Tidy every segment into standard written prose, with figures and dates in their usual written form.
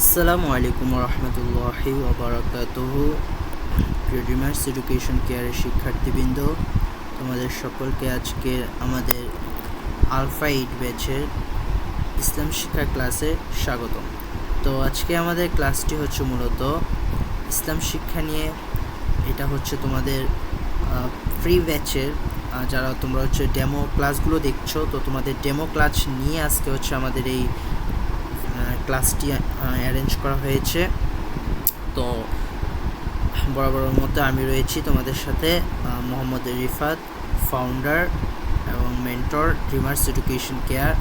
আসসালামু আলাইকুম রহমতুল্লাহি ওবরাকাতুহু। প্রিয় ড্রিমার্স এডুকেশন কেয়ারের শিক্ষার্থীবৃন্দ, তোমাদের সকলকে আজকে আমাদের আলফা 8 ব্যাচের ইসলাম শিক্ষা ক্লাসে স্বাগতম। তো আজকে আমাদের ক্লাসটি হচ্ছে মূলত ইসলাম শিক্ষা নিয়ে। এটা হচ্ছে তোমাদের ফ্রি ব্যাচের যারা তোমরা হচ্ছে ডেমো ক্লাসগুলো দেখছো, তো তোমাদের ডেমো ক্লাস নিয়ে আজকে হচ্ছে আমাদের এই ক্লাসটি অ্যারেঞ্জ করা হয়েছে। তো বরাবরের মতো আমি রয়েছি তোমাদের সাথে, মোহাম্মদ রিফাত, ফাউন্ডার এবং মেন্টর ড্রিমার্স এডুকেশন কেয়ার।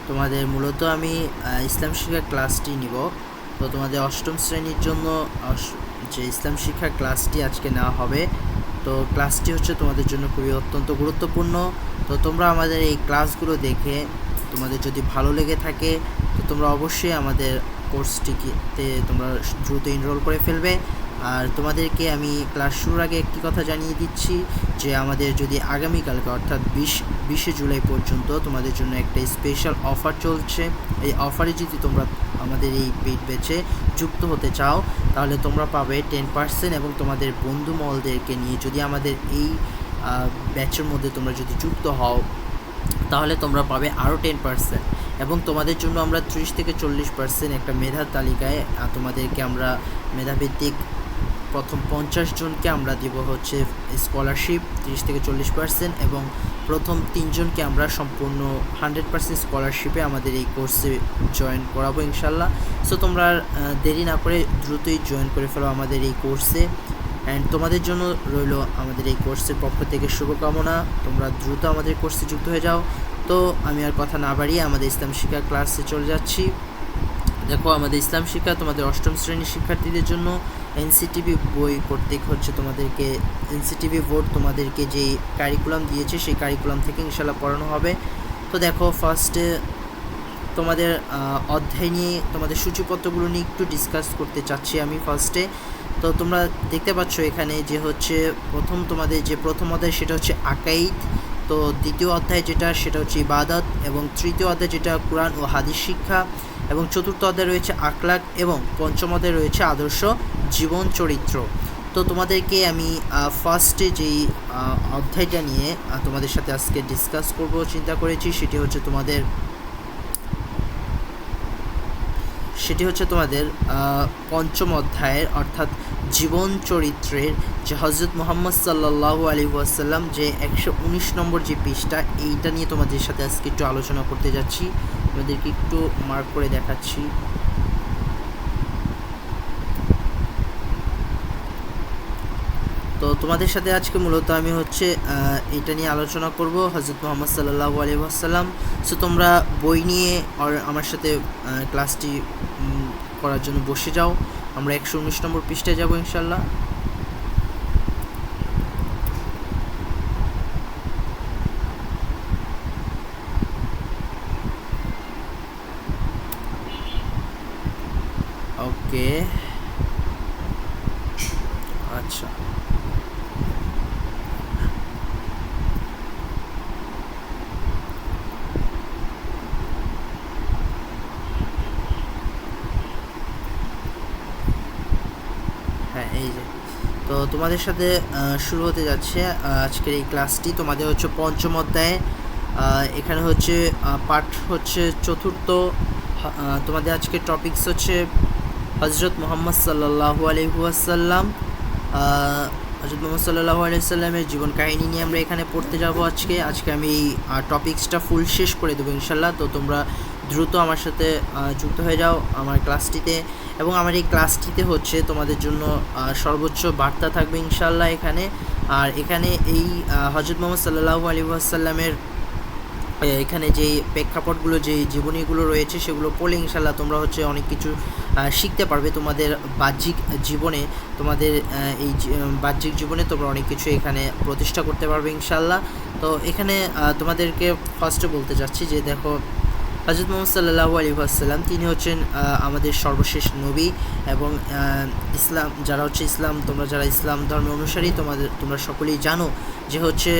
তোমাদের মূলত আমি ইসলাম শিক্ষা ক্লাসটি নিব। তো তোমাদের অষ্টম শ্রেণীর জন্য যে ইসলাম শিক্ষা ক্লাসটি আজকে নেওয়া হবে, তো ক্লাসটি হচ্ছে তোমাদের জন্য খুবই অত্যন্ত গুরুত্বপূর্ণ। তো তোমরা আমাদের এই ক্লাসগুলো দেখে তোমাদের যদি ভালো লেগে থাকে, তো তোমরা অবশ্যই আমাদের কোর্সটিতে তোমরা দ্রুত এনরোল করে ফেলবে। আর তোমাদেরকে আমি ক্লাস শুরুর আগে একটি কথা জানিয়ে দিচ্ছি যে আমাদের যদি আগামীকালকে অর্থাৎ 20শে জুলাই পর্যন্ত তোমাদের জন্য একটা স্পেশাল অফার চলছে। এই অফারে যদি তোমরা আমাদের এই পেইড ব্যাচে যুক্ত হতে চাও, তাহলে তোমরা পাবে 10%, এবং তোমাদের বন্ধু মহলদেরকে নিয়ে যদি আমাদের এই ব্যাচের মধ্যে তোমরা যদি যুক্ত হও, তাহলে তোমরা পাবে আরও 10%। এবং তোমাদের জন্য আমরা 30 থেকে 40% একটা মেধার তালিকায় তোমাদেরকে আমরা মেধাভিত্তিক প্রথম 50 জনকে আমরা দিব হচ্ছে স্কলারশিপ 30 থেকে 40%, এবং প্রথম 3 জনকে আমরা সম্পূর্ণ 100% স্কলারশিপে আমাদের এই কোর্সে জয়েন করাবো ইনশাল্লাহ। সো তোমরা দেরি না করে দ্রুতই জয়েন করে ফেলো আমাদের এই কোর্সে। অ্যান্ড তোমাদের জন্য রইল আমাদের এই কোর্সের পক্ষ থেকে শুভকামনা। তোমরা দ্রুত আমাদের কোর্সে যুক্ত হয়ে যাও। তো আমি আর কথা না বাড়িয়ে আমাদের ইসলাম শিক্ষা ক্লাসে চলে যাচ্ছি। দেখো, আমাদের ইসলাম শিক্ষা তোমাদের অষ্টম শ্রেণীর শিক্ষার্থীদের জন্য এনসিটিভি বই কর্তৃক হচ্ছে তোমাদেরকে এনসিটিভি বোর্ড তোমাদেরকে যেই কারিকুলাম দিয়েছে সেই কারিকুলাম থেকে ইনশাল্লাহ পড়ানো হবে। তো দেখো, ফার্স্টে তোমাদের অধ্যায় নিয়ে তোমাদের সূচিপত্রগুলো নিয়ে একটু ডিসকাস করতে চাচ্ছি আমি ফার্স্টে। তো তোমরা দেখতে পাচ্ছ এখানে যে হচ্ছে তোমাদের যে প্রথম অধ্যায় সেটা হচ্ছে আকাইদ, তো দ্বিতীয় অধ্যায় যেটা সেটা হচ্ছে ইবাদত, এবং তৃতীয় অধ্যায় যেটা কোরআন ও হাদিস শিক্ষা, এবং চতুর্থ অধ্যায় রয়েছে আখলাক, এবং পঞ্চম অধ্যায় রয়েছে আদর্শ জীবন চরিত্র। তো তোমাদেরকে আমি ফার্স্টে যেই অধ্যায়টা নিয়ে তোমাদের সাথে আজকে ডিসকাস করব চিন্তা করেছি, সেটি হচ্ছে তোমাদের পঞ্চম অধ্যায়ের অর্থাৎ জীবন চরিত্রের যে হজরত মুহাম্মদ সাল্লাল্লাহু আলাইহি ওয়াসাল্লাম যে 119 নম্বর যে পৃষ্ঠা, এইটা নিয়ে তোমাদের সাথে আজকে একটু আলোচনা করতে যাচ্ছি। তোমাদেরকে একটু মার্ক করে দেখাচ্ছি। তো তোমাদের সাথে আজকে মূলত আমি হচ্ছে এটা নিয়ে আলোচনা করব, হযরত মুহাম্মদ সাল্লাল্লাহু আলাইহি ওয়াসাল্লাম। সো তোমরা বই নিয়ে আমার সাথে ক্লাসটি করার জন্য বসে যাও। আমরা 119 নম্বর পৃষ্ঠায় যাব ইনশাল্লাহ। ওকে, আচ্ছা, হ্যাঁ, এই যে তো তোমাদের সাথে শুরু হতে যাচ্ছে আজকের এই ক্লাসটি। তোমাদের হচ্ছে পঞ্চম অধ্যায়ে এখানে হচ্ছে পাঠ হচ্ছে চতুর্থ। তোমাদের আজকের টপিকস হচ্ছে হজরত মুহাম্মদ সাল্লাল্লাহু আলাইহি ওয়াসাল্লাম। হজরত মুহাম্মদ সাল্লাল্লাহু আলাইহি ওয়াসাল্লামের জীবন কাহিনী নিয়ে আমরা এখানে পড়তে যাব আজকে আমি এই টপিক্সটা ফুল শেষ করে দেবো ইনশাল্লাহ। তো তোমরা দ্রুত আমার সাথে যুক্ত হয়ে যাও আমার ক্লাসটিতে, এবং আমার এই ক্লাসটিতে হচ্ছে তোমাদের জন্য সর্বোচ্চ বার্তা থাকবে ইনশাল্লাহ এখানে। আর এখানে এই হজরত মুহাম্মদ সাল্লাল্লাহু আলাইহি ওয়াসাল্লামের এখানে যেই প্রেক্ষাপটগুলো, যেই জীবনীগুলো রয়েছে সেগুলো পড়লে ইনশাল্লাহ তোমরা হচ্ছে অনেক কিছু শিখতে পারবে তোমাদের বাহ্যিক জীবনে। তোমাদের এই বাহ্যিক জীবনে তোমরা অনেক কিছু এখানে প্রতিষ্ঠা করতে পারবে ইনশাল্লাহ। তো এখানে তোমাদেরকে ফার্স্টে বলতে চাচ্ছি যে দেখো, হজরত মুহাম্মদ সাল্লাল্লাহু আলাইহি ওয়াসাল্লাম তিনি হচ্ছেন আমাদের সর্বশেষ নবী, এবং যারা ইসলাম ধর্মের অনুসারী তোমরা সকলেই জানো যে হচ্ছে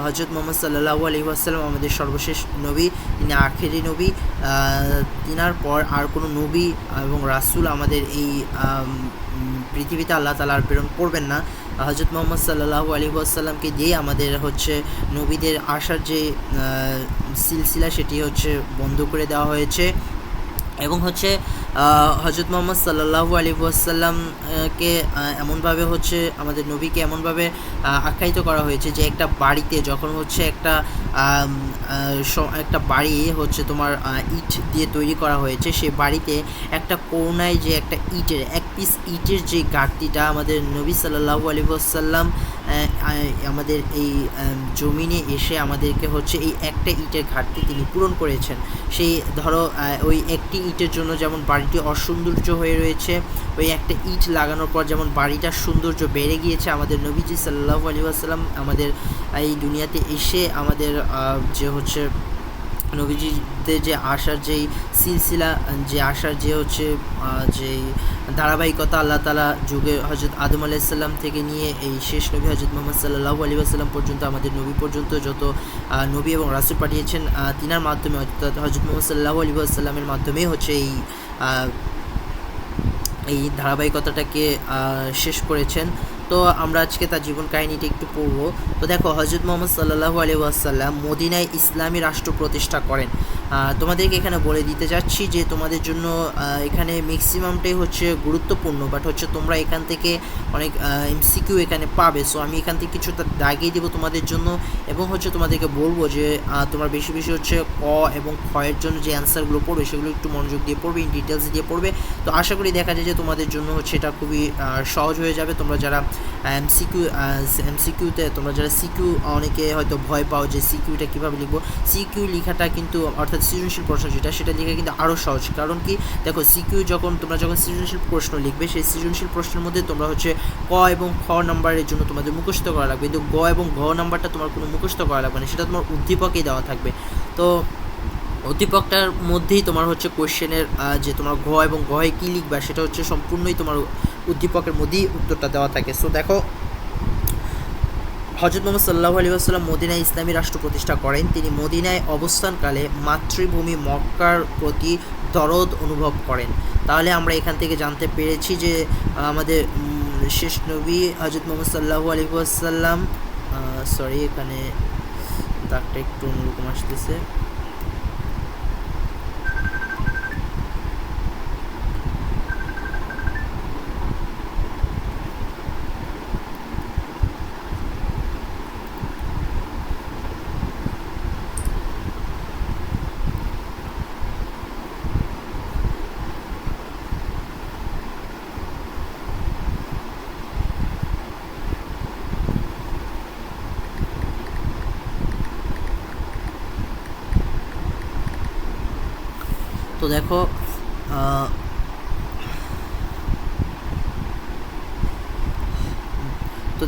হজরত মুহাম্মদ সাল্লাল্লাহু আলাইহি ওয়াসাল্লাম আমাদের সর্বশেষ নবী, তিনি আখেরি নবী। তিনার পর আর কোনো নবী এবং রাসূল আমাদের এই পৃথিবীতে আল্লাহ তাআলা আর প্রেরণ করবেন না। হযরত মুহাম্মদ সাল্লাল্লাহু আলাইহি ওয়াসাল্লামকে দিয়েই আমাদের হচ্ছে নবীদের আসার যে সিলসিলা সেটি হচ্ছে বন্ধ করে দেওয়া হয়েছে। এবং হচ্ছে হযরত মুহাম্মদ সাল্লাল্লাহু আলাইহি ওয়াসাল্লাম কে এমনভাবে হচ্ছে আমাদের নবীকে এমনভাবে আখ্যায়িত করা হয়েছে যে একটা বাড়িতে যখন হচ্ছে একটা বাড়ি হচ্ছে তোমার ইট দিয়ে তৈরি করা হয়েছে, সেই বাড়িতে একটা কোণায় যে একটা ইটের এক পিস ইটের যে ঘাটতিটা আমাদের নবী সাল্লাল্লাহু আলাইহি ওয়াসাল্লাম আমাদের এই জমিনে এসে আমাদেরকে হচ্ছে এই একটা ইটের ঘাটতি তিনি পূরণ করেছেন। সেই ধরো ওই একটি ইটের জন্য যেমন বাড়িটি অসৌন্দর্য হয়ে রয়েছে, ওই একটা ইট লাগানোর পর যেমন বাড়িটার সৌন্দর্য বেড়ে গিয়েছে, আমাদের নবীজি সাল্লাল্লাহু আলাইহি ওয়াসাল্লাম আমাদের এই দুনিয়াতে এসে আমাদের যে হচ্ছে নবীজিদের যে আসার যেই সিলসিলা, যে আসার যে হচ্ছে যেই ধারাবাহিকতা আল্লাহ তাআলা যুগে হযরত আদম আলাইহিস সালাম থেকে নিয়ে এই শেষ নবী হযরত মুহাম্মদ সাল্লাল্লাহু আলাইহি ওয়াসাল্লাম পর্যন্ত আমাদের নবী পর্যন্ত যত নবী এবং রাসূল পাঠিয়েছেন তিনার মাধ্যমে অর্থাৎ হযরত মুহাম্মদ সাল্লাল্লাহু আলাইহি ওয়াসাল্লামের মাধ্যমেই হচ্ছে এই ধারাবাহিকতাটাকে শেষ করেছেন। তো আমরা আজকে তার জীবন কাহিনীটা একটু পড়ব। তো দেখো, হযরত মুহাম্মদ সাল্লাল্লাহু আলাইহি ওয়াসাল্লাম মদিনায় ইসলামী রাষ্ট্র প্রতিষ্ঠা করেন। তোমাদেরকে এখানে বলে দিতে যাচ্ছি যে তোমাদের জন্য এখানে ম্যাক্সিমামটাই হচ্ছে গুরুত্বপূর্ণ, বাট হচ্ছে তোমরা এখান থেকে অনেক এমসিকিউ এখানে পাবে। সো আমি এখান থেকে কিছুটা দাগিয়ে দেবো তোমাদের জন্য, এবং হচ্ছে তোমাদেরকে বলবো যে তোমরা বেশি বেশি হচ্ছে ক এবং ক্ষয়ের জন্য যে অ্যান্সারগুলো পড়বে সেগুলো একটু মনোযোগ দিয়ে পড়বে, ইন ডিটেলস দিয়ে পড়বে। তো আশা করি দেখা যায় যে তোমাদের জন্য হচ্ছে এটা খুবই সহজ হয়ে যাবে। তোমরা যারা এমসিকিউতে তোমরা যারা সিকিউ অনেকে হয়তো ভয় পাও যে সিকিউটা কীভাবে লিখবো, সিকিউ লেখাটা কিন্তু অর্থাৎ সৃজনশীল প্রশ্ন সেটা লেখা কিন্তু আরও সহজ। কারণ কি, দেখো সিকিউ তোমরা যখন সৃজনশীল প্রশ্ন লিখবে, সেই সৃজনশীল প্রশ্নের মধ্যে তোমরা হচ্ছে ক এবং খ নাম্বারের জন্য তোমাদের মুখস্থ করা লাগবে, কিন্তু গ এবং ঘ নাম্বারটা তোমার কোনো মুখস্থ করা লাগবে না, সেটা তোমার উদ্দীপকেই দেওয়া থাকবে। তো উদ্দীপকটার মধ্যেই তোমার হচ্ছে কোয়েশ্চেনের যে তোমার ঘ এবং ঘয়ে কী লিখবা সেটা হচ্ছে সম্পূর্ণই তোমার উদ্দীপকের মধ্যেই উত্তরটা দেওয়া থাকে। সো দেখো, হযরত মুহাম্মদ সাল্লাল্লাহু আলাইহি ওয়াসাল্লাম মদিনায় ইসলামী রাষ্ট্র প্রতিষ্ঠা করেন। তিনি মদিনায় অবস্থানকালে মাতৃভূমি মক্কার প্রতি দরদ অনুভব করেন। তাহলে আমরা এখান থেকে জানতে পেরেছি যে আমাদের শেষ নবী হযরত মুহাম্মদ সাল্লাল্লাহু আলাইহি ওয়াসাল্লাম, সরি এখানে দাগটা একটু অন্যরকম আসতেছে। তো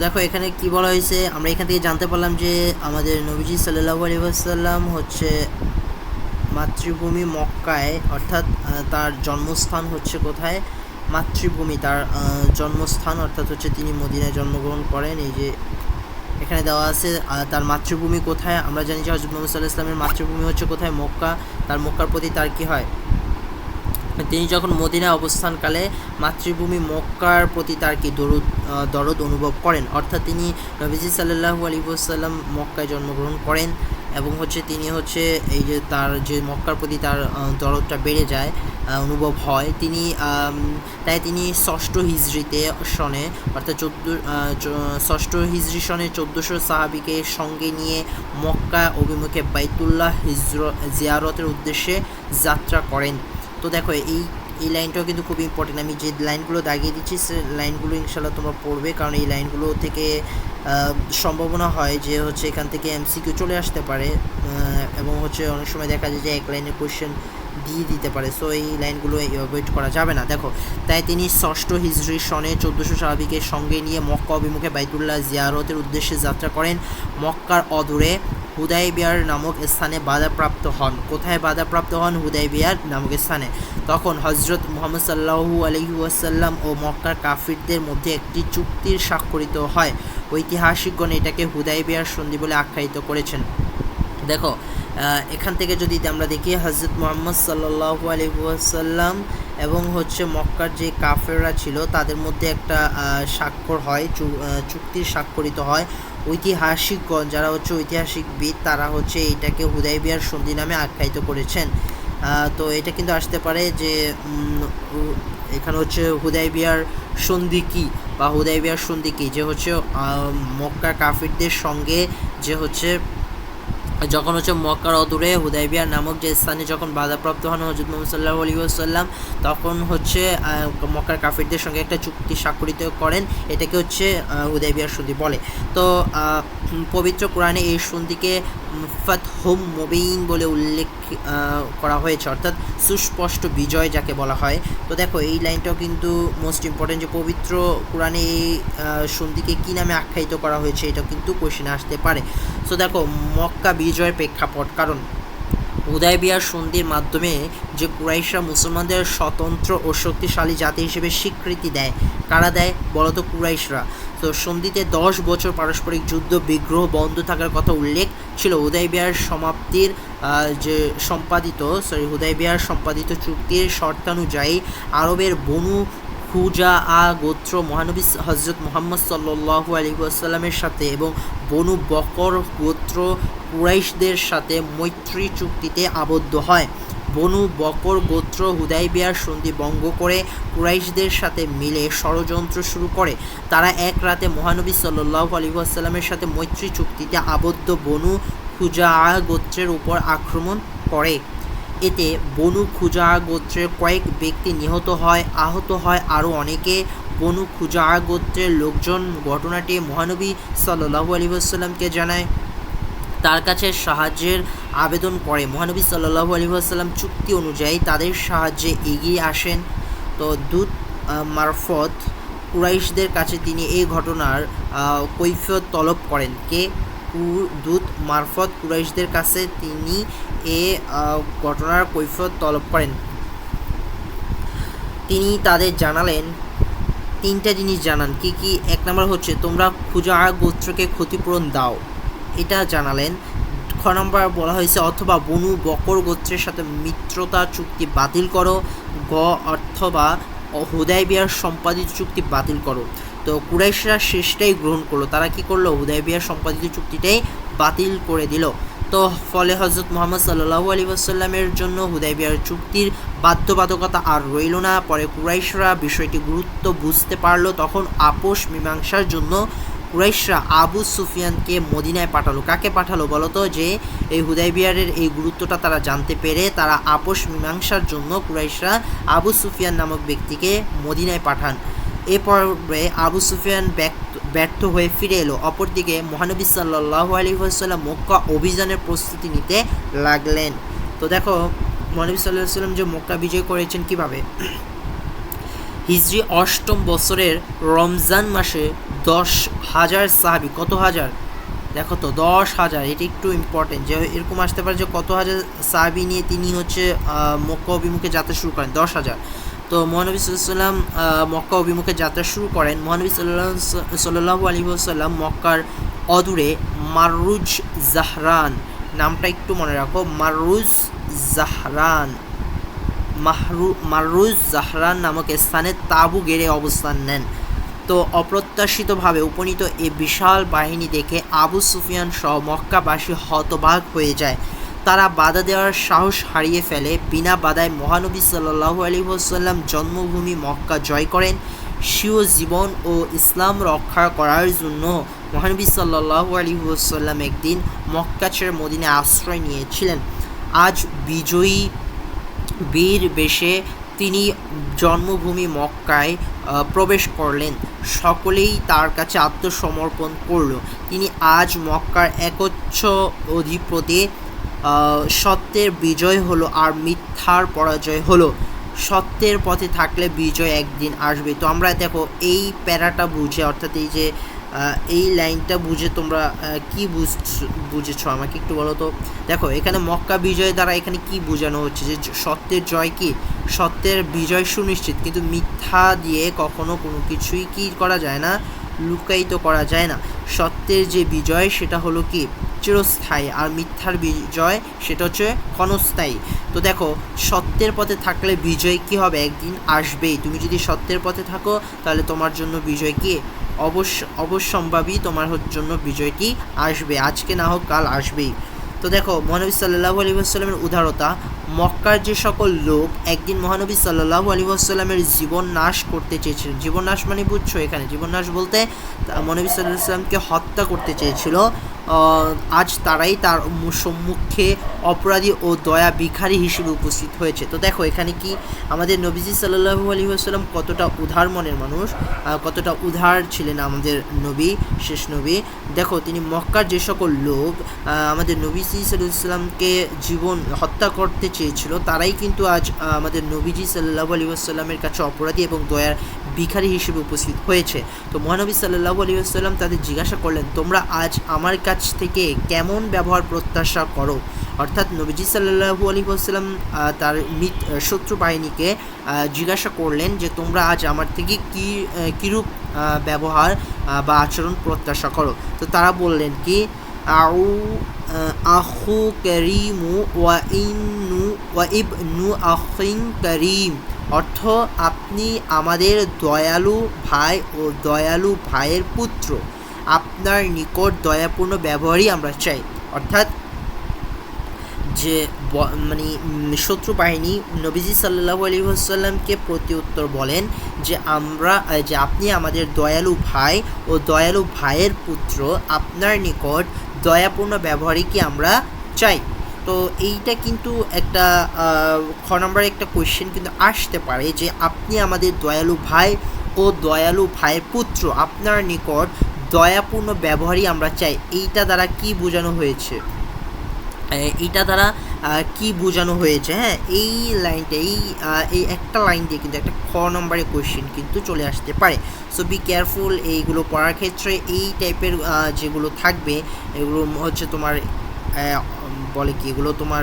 দেখো, এখানে কি বলা হয়েছে, আমরা এখান থেকে জানতে পারলাম যে আমাদের নবীজি সাল্লাল্লাহু আলাইহি ওয়াসাল্লাম হচ্ছে মাতৃভূমি মক্কায়, অর্থাৎ তার জন্মস্থান হচ্ছে কোথায়, মাতৃভূমি তার জন্মস্থান, অর্থাৎ হচ্ছে তিনি মদিনায় জন্মগ্রহণ করেন। এই যে এখানে দেওয়া আছে তার মাতৃভূমি কোথায়। আমরা জানি যে হযরত মুহাম্মদ সাল্লাল্লাহু আলাইহি ওয়াসাল্লামের মাতৃভূমি হচ্ছে কোথায়, মক্কা। তার মক্কার প্রতি তার কী হয়, তিনি যখন মদিনায় অবস্থানকালে মাতৃভূমি মক্কার প্রতি তার কি দরদ অনুভব করেন, অর্থাৎ তিনি নবীজি সাল্লাল্লাহু আলাইহি ওয়াসাল্লাম মক্কায় জন্মগ্রহণ করেন এবং হচ্ছে তিনি হচ্ছে এই যে তার যে মক্কার প্রতি তার দরদটা বেড়ে যায়, অনুভব হয়। তাই তিনি ষষ্ঠ হিজরিতে সনে, অর্থাৎ ষষ্ঠ হিজরি সনে 1400 সাহাবিকে সঙ্গে নিয়ে মক্কা অভিমুখে বাইতুল্লাহ জিয়ারতের উদ্দেশ্যে যাত্রা করেন। তো দেখো, এই লাইনটাও কিন্তু খুব ইম্পর্টেন্ট। আমি যে লাইনগুলো দাগিয়ে দিচ্ছি সে লাইনগুলো ইনশাল্লাহ তোমরা পড়বে, কারণ এই লাইনগুলো থেকে সম্ভাবনা হয় যে হচ্ছে এখান থেকে এমসিকিউ চলে আসতে পারে, এবং হচ্ছে অনেক সময় দেখা যায় যে এক লাইনের কোয়েশ্চেন দিয়ে দিতে পারে। সো এই লাইনগুলো অ্যাভয়েড করা যাবে না। দেখো, তাই তিনি ষষ্ঠ হিজরি সনে 1400 সাহাবীকে সঙ্গে নিয়ে মক্কা অভিমুখে বাইতুল্লাহ জিয়ারতের উদ্দেশ্যে যাত্রা করেন। মক্কার অদূরে হুদাইবিয়ার নামক স্থানে বাধাপ্রাপ্ত হন। কোথায় বাধাপ্রাপ্ত হন? হুদাইবিয়ার নামক স্থানে। তখন হযরত মুহাম্মদ সাল্লাল্লাহু আলাইহি ওয়াসাল্লাম ও মক্কার কাফিরদের মধ্যে একটি চুক্তির স্বাক্ষরিত হয়। ঐতিহাসিকগণ এটাকে হুদাইবিয়ার সন্ধি বলে আখ্যায়িত করেছেন। দেখো, এখান থেকে যদি আমরা দেখি হযরত মুহাম্মদ সাল্লাল্লাহু আলাইহি ওয়াসাল্লাম এবং হচ্ছে মক্কার যে কাফেররা ছিল তাদের মধ্যে একটা স্বাক্ষর হয়, চুক্তির স্বাক্ষরিত হয়। ঐতিহাসিকগণ যারা হচ্ছে ঐতিহাসিকবিদ তারা হচ্ছে এটাকে হুদাইবিয়ার সন্ধি নামে আখ্যায়িত করেছেন। তো এটা কিন্তু আসতে পারে যে এখানে হচ্ছে হুদাইবিয়ার সন্ধি কী বা হুদাইবিয়ার সন্ধি কী, যে হচ্ছে মক্কার কাফিরদের সঙ্গে যে হচ্ছে যখন হচ্ছে মক্কার অদূরে হুদাইবিয়া নামক যে স্থানে যখন বাধাপ্রাপ্ত হন হযরত মুহাম্মদ সাল্লাল্লাহু আলাইহি ওয়াসাল্লাম, তখন হচ্ছে মক্কার কাফিরদের সঙ্গে একটা চুক্তি স্বাক্ষরিত করেন। এটাকে হচ্ছে হুদাইবিয়ার সন্ধি বলে। তো পবিত্র কোরআনে এই সন্ধিকে ফাতহুম মুবিন বলে উল্লেখ করা হয়েছে, অর্থাৎ সুস্পষ্ট বিজয় যাকে বলা হয়। তো দেখো এই লাইনটাও কিন্তু মোস্ট ইম্পর্টেন্ট, যে পবিত্র কোরআনে এই সন্ধিকে কী নামে আখ্যায়িত করা হয়েছে, এটাও কিন্তু কোশ্চেনে আসতে পারে। সো দেখো মক্কা বিজয়ের প্রেক্ষাপট, কারণ হুদাইবিয়ার সন্ধির মাধ্যমে যে কুরাইশরা মুসলমানদের স্বতন্ত্র ও শক্তিশালী জাতি হিসেবে স্বীকৃতি দেয়। কারা দেয় বলতো? কুরাইশরা। তো সন্ধিতে 10 বছর পারস্পরিক যুদ্ধ বিগ্রহ বন্ধ থাকার কথা উল্লেখ ছিল। হুদাইবিয়ার হুদাইবিয়ার সম্পাদিত চুক্তির শর্তানুযায়ী আরবের বনু খুজাআ গোত্র মহানবী হযরত মুহাম্মদ সাল্লাল্লাহু আলাইহি ওয়াসাল্লামের সাথে এবং বনু বকর গোত্র কুরাইশদের সাথে মৈত্রী চুক্তিতে আবদ্ধ হয়। বনু বকর গোত্র হুদাইবিয়ার সন্ধি ভঙ্গ করে কুরাইশদের সাথে মিলে ষড়যন্ত্র শুরু করে। তারা এক রাতে মহানবী সাল্লাল্লাহু আলাইহি ওয়াসাল্লামের সাথে মৈত্রী চুক্তিতে আবদ্ধ বনু খুজাআ গোত্রের উপর আক্রমণ করে। এতে বনু খুজাআ গোত্রের কয়েক ব্যক্তি নিহত হয়, আহত হয় আরও অনেকে। বনু খুজাআ গোত্রের লোকজন ঘটনাটি মহানবী সাল্লাল্লাহু আলাইহি ওয়াসাল্লামকে জানায়, তার কাছে সাহায্যের আবেদন করে। মহানবী সাল্লাল্লাহু আলাইহি ওয়াসাল্লাম চুক্তি অনুযায়ী তাদের সাহায্যে এগিয়ে আসেন। তো দূত মারফত কুরাইশদের কাছে তিনি এই ঘটনার কৈফিয়ত তলব করেন। দূত মারফত কুরাইশদের কাছে তিনি এ ঘটনার কৈফিয়ত তলব করেন। তিনি তাদের জানালেন, 3টা জিনিস জানান। কি? 1 নম্বর হচ্ছে তোমরা খুজাআ গোত্রকে ক্ষতিপূরণ দাও, এটা জানালেন। খ নম্বর বলা হয়েছে অথবা বনু বকর গোত্রের সাথে মিত্রতা চুক্তি বাতিল করো। অথবা হুদাইবিয়ার সম্পাদিত চুক্তি বাতিল করো। তো কুরাইশরা শেষটাই গ্রহণ করলো। তারা কি করলো? হুদাইবিয়ার সম্পাদিত চুক্তিটাই বাতিল করে দিল। তো ফলে হযরত মুহাম্মদ সাল্লাল্লাহু আলাইহি ওয়াসাল্লামের জন্য হুদাইবিয়ার চুক্তির বাধ্যবাধকতা আর রইল না। পরে কুরাইশরা বিষয়টি গুরুত্ব বুঝতে পারলো। তখন আপোষ মীমাংসার জন্য কুরাইশরা আবু সুফিয়ানকে মদিনায় পাঠালো। কাকে পাঠালো বলো তো? যে এই হুদাইবিয়ারের এই গুরুত্বটা তারা জানতে পেরে তারা আপোষ মীমাংসার জন্য কুরাইশরা আবু সুফিয়ান নামক ব্যক্তিকে মদিনায় পাঠান। এ পর্বে আবু সুফিয়ান ব্যর্থ হয়ে ফিরে এলো। অপরদিকে মহানবী সাল্লাল্লাহু আলাইহি ওয়াসাল্লাম মক্কা অভিযানের প্রস্তুতি নিতে লাগলেন। তো দেখো মহানবী সাল্লাল্লাহু আলাইহি ওয়াসাল্লাম যে মক্কা বিজয় করেছেন কিভাবে। হিজরি 8ম বছরের রমজান মাসে 10,000 সাহাবী, কত হাজার দেখো তো, 10,000। এটা একটু ইম্পর্টেন্ট, যে এরকম আসতে পারে যে কত হাজার সাহাবী নিয়ে তিনি হচ্ছে মক্কা অভিমুখে যাত্রা শুরু করেন। 10,000। তো মহানবী সাল্লাল্লাহু আলাইহি ওয়াসাল্লাম মক্কা অভিমুখে যাত্রা শুরু করেন। মহানবী সাল্লাল্লাহু আলাইহি ওয়াসাল্লাম মক্কার অদূরে মাররুজ জাহরান, নামটা একটু মনে রাখো, মাররুজ জাহরান নামক স্থানে তাঁবু গেড়ে অবস্থান নেন। তো অপ্রত্যাশিতভাবে উপনীত এ বিশাল বাহিনী দেখে আবু সুফিয়ান সহ মক্কাবাসী হতবাক হয়ে যায়। তারা বাধা দেওয়ার সাহস হারিয়ে ফেলে। বিনা বাধায় মহানবী সাল্লাল্লাহু আলাইহি ওয়াসাল্লাম জন্মভূমি মক্কা জয় করেন। স্বীয় জীবন ও ইসলাম রক্ষা করার জন্য মহানবী সাল্লাল্লাহু আলাইহি ওয়াসাল্লাম একদিন মক্কা ছেড়ে মদিনায় আশ্রয় নিয়েছিলেন। আজ বিজয়ী বীর বেশে তিনি জন্মভূমি মক্কায় প্রবেশ করলেন। সকলেই তার কাছে আত্মসমর্পণ করল। তিনি আজ মক্কার একচ্ছ অধিপতি। সত্যের বিজয় হলো আর মিথ্যার পরাজয় হলো। সত্যের পথে থাকলে বিজয় একদিন আসবে। তো আমরা দেখো এই প্যারাটা বুঝে, অর্থাৎ এই যে এই লাইনটা বুঝে তোমরা কি বুঝেছ আমাকে একটু বলো তো। দেখো এখানে মক্কা বিজয় দ্বারা এখানে কি বোঝানো হচ্ছে, যে সত্যের জয় কি, সত্যের বিজয় সুনিশ্চিত, কিন্তু মিথ্যা দিয়ে কখনো কোনো কিছুই কি করা যায় না, লুকায়িত করা যায় না। সত্যের যে বিজয় সেটা হলো কি চিরস্থায়ী, আর মিথ্যার বিজয় সেটা হচ্ছে ক্ষণস্থায়ী। তো দেখো, সত্যের পথে থাকলে বিজয় কী হবে, একদিন আসবেই। তুমি যদি সত্যের পথে থাকো তাহলে তোমার জন্য বিজয় কি অবশ্যম্ভাবী, তোমার জন্য বিজয়টি আসবে, আজকে না হোক কাল আসবেই। তো দেখো, মহানবী সাল্লাল্লাহু আলাইহি ওয়াসাল্লামের উদারতা। মক্কার যে সকল লোক একদিন মহানবী সাল্লাল্লাহু আলাইহি ওয়াসাল্লামের জীবন নাশ করতে চেয়েছিলেন, জীবন নাশ মানে বুঝছো, এখানে জীবন নাশ বলতে মহানবী সাল্লাল্লাহু আলাইহি ওয়াসাল্লামকে হত্যা করতে চেয়েছিল, আজ তারাই তার সম্মুখে অপরাধী ও দয়া ভিখারি হিসেবে উপস্থিত হয়েছে। তো দেখো, এখানে কি আমাদের নবীজি সাল্লাল্লাহু আলাইহি ওয়াসাল্লাম কতটা উদার মনের মানুষ, কতটা উদার ছিলেন আমাদের নবী, শেষ নবী। দেখো, তিনি মক্কার যে সকল লোক আমাদের নবীজি সাল্লাল্লাহু আলাইহি ওয়াসাল্লামকে জীবন হত্যা করতে চেয়েছিল, তারাই কিন্তু আজ আমাদের নবীজি সাল্লাল্লাহু আলাইহি ওয়াসাল্লামের কাছে অপরাধী এবং দয়ার ভিখারি হিসেবে উপস্থিত হয়েছে। তো মহানবী সাল্লাল্লাহু আলাইহি ওয়াসাল্লাম তাদের জিজ্ঞাসা করলেন, তোমরা আজ আমার কাছ থেকে কেমন ব্যবহার প্রত্যাশা করো? অর্থাৎ নবীজি সাল্লাল্লাহু আলাইহি ওয়াসাল্লাম তার শত্রু বাহিনীকে জিজ্ঞাসা করলেন যে তোমরা আজ আমার থেকে কীরূপ ব্যবহার বা আচরণ প্রত্যাশা করো। তো তারা বললেন কি, আখু করিমু ওয়া ইবনু আখিন করিম, অর্থ আপনি আমাদের দয়ালু ভাই ও দয়ালু ভাইয়ের পুত্র, আপনার নিকট দয়াপূর্ণ ব্যবহারই আমরা চাই। অর্থাৎ যে মানে শত্রু বাহিনী নবীজি সাল্লাল্লাহু আলাইহি ওয়াসাল্লামকে প্রতি উত্তর বলেন যে আপনি আমাদের দয়ালু ভাই ও দয়ালু ভাইয়ের পুত্র, আপনার নিকট দয়াপূর্ণ ব্যবহারই কি আমরা চাই। তো এইটা কিন্তু একটা খ নম্বরে একটা কোয়েশ্চেন কিন্তু আসতে পারে যে আপনি আমাদের দয়ালু ভাই ও দয়ালু ভাইয়ের পুত্র, আপনার নিকট দয়াপূর্ণ ব্যবহারই আমরা চাই। এইটা দ্বারা কি বোঝানো হয়েছে, এইটা দ্বারা কি বোঝানো হয়েছে? হ্যাঁ, এই লাইনটা এই একটা লাইন দিয়ে কিন্তু একটা খ নম্বরে কোয়েশ্চেন কিন্তু চলে আসতে পারে। সো বি কেয়ারফুল এইগুলো পড়ার ক্ষেত্রে। এই টাইপের যেগুলো থাকবে এগুলো হচ্ছে তোমার বলে কি, এগুলো তোমার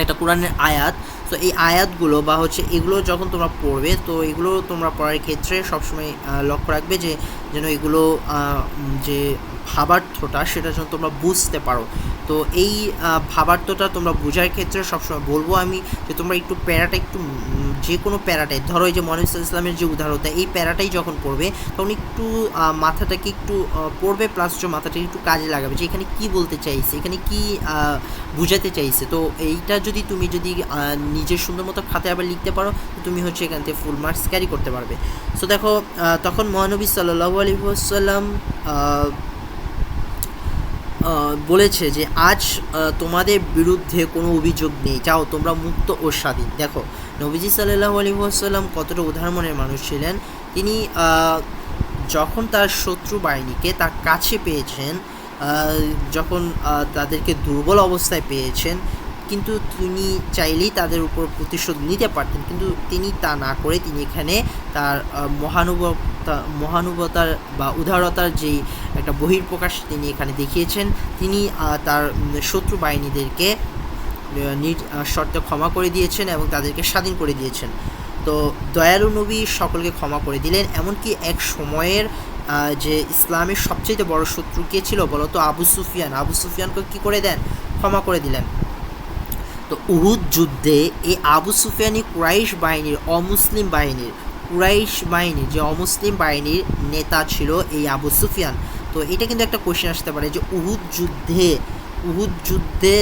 একটা কোরআনের আয়াত। তো এই আয়াতগুলো বা হচ্ছে এগুলো যখন তোমরা পড়বে, তো এগুলো তোমরা পড়ার ক্ষেত্রে সবসময় লক্ষ্য রাখবে যে যেন এগুলো যে ভাবার্থটা সেটা যেন তোমরা বুঝতে পারো। তো এই ভাবার্থটা তোমরা বোঝার ক্ষেত্রে সবসময় বলবো আমি যে তোমরা একটু প্যারাটা একটু যে কোনো প্যারাটাই ধরো, এই যে মহানবী সাল্লাল্লাহু আলাইহি ওয়াসাল্লামের যে উদাহরণটা, এই প্যারাটাই যখন পড়বে তখন একটু মাথাটাকে একটু পড়বে, প্লাস যে মাথাটাকে একটু কাজে লাগাবে যে এখানে কি বলতে চাইছে, এখানে কি বুঝাতে চাইছে। তো এইটা যদি তুমি নিজের সুন্দর মতো খাতায় আবার লিখতে পারো, তো তুমি হচ্ছে এখান থেকে ফুল মার্কস ক্যারি করতে পারবে। সো দেখো, তখন মহানবী সাল্লাল্লাহু আলাইহি ওয়াসাল্লাম বলেছে যে আজ তোমাদের বিরুদ্ধে কোনো অভিযোগ নেই, যাও তোমরা মুক্ত ও স্বাধীন। দেখো, নবীজি সাল্লাল্লাহু আলাইহি ওয়াসাল্লাম কতটা উদার মনের মানুষ ছিলেন। তিনি যখন তার শত্রু বাহিনীকে তার কাছে পেয়েছেন, যখন তাদেরকে দুর্বল অবস্থায় পেয়েছেন, কিন্তু তিনি চাইলেই তাদের উপর প্রতিশোধ নিতে পারতেন, কিন্তু তিনি তা না করে তিনি এখানে তার মহানুভবতার বা উদারতার যেই একটা বহিঃপ্রকাশ তিনি এখানে দেখিয়েছেন। তিনি তার শত্রু বাহিনীদেরকে শর্তে ক্ষমা করে দিয়েছেন এবং তাদেরকে স্বাধীন করে দিয়েছেন। তো দয়ালু নবী সকলকে ক্ষমা করে দিলেন। এমনকি এক সময়ের যে ইসলামের সবচেয়ে বড় শত্রু কে ছিল বলো তো? আবু সুফিয়ানকে কী করে দেন? ক্ষমা করে দিলেন। তো উহুদ যুদ্ধে এই আবু সুফিয়ানই কুরাইশ বাহিনীর যে অমুসলিম বাহিনীর নেতা ছিল এই আবু সুফিয়ান। তো এটা কিন্তু একটা কোয়েশ্চেন আসতে পারে যে উহুদ যুদ্ধে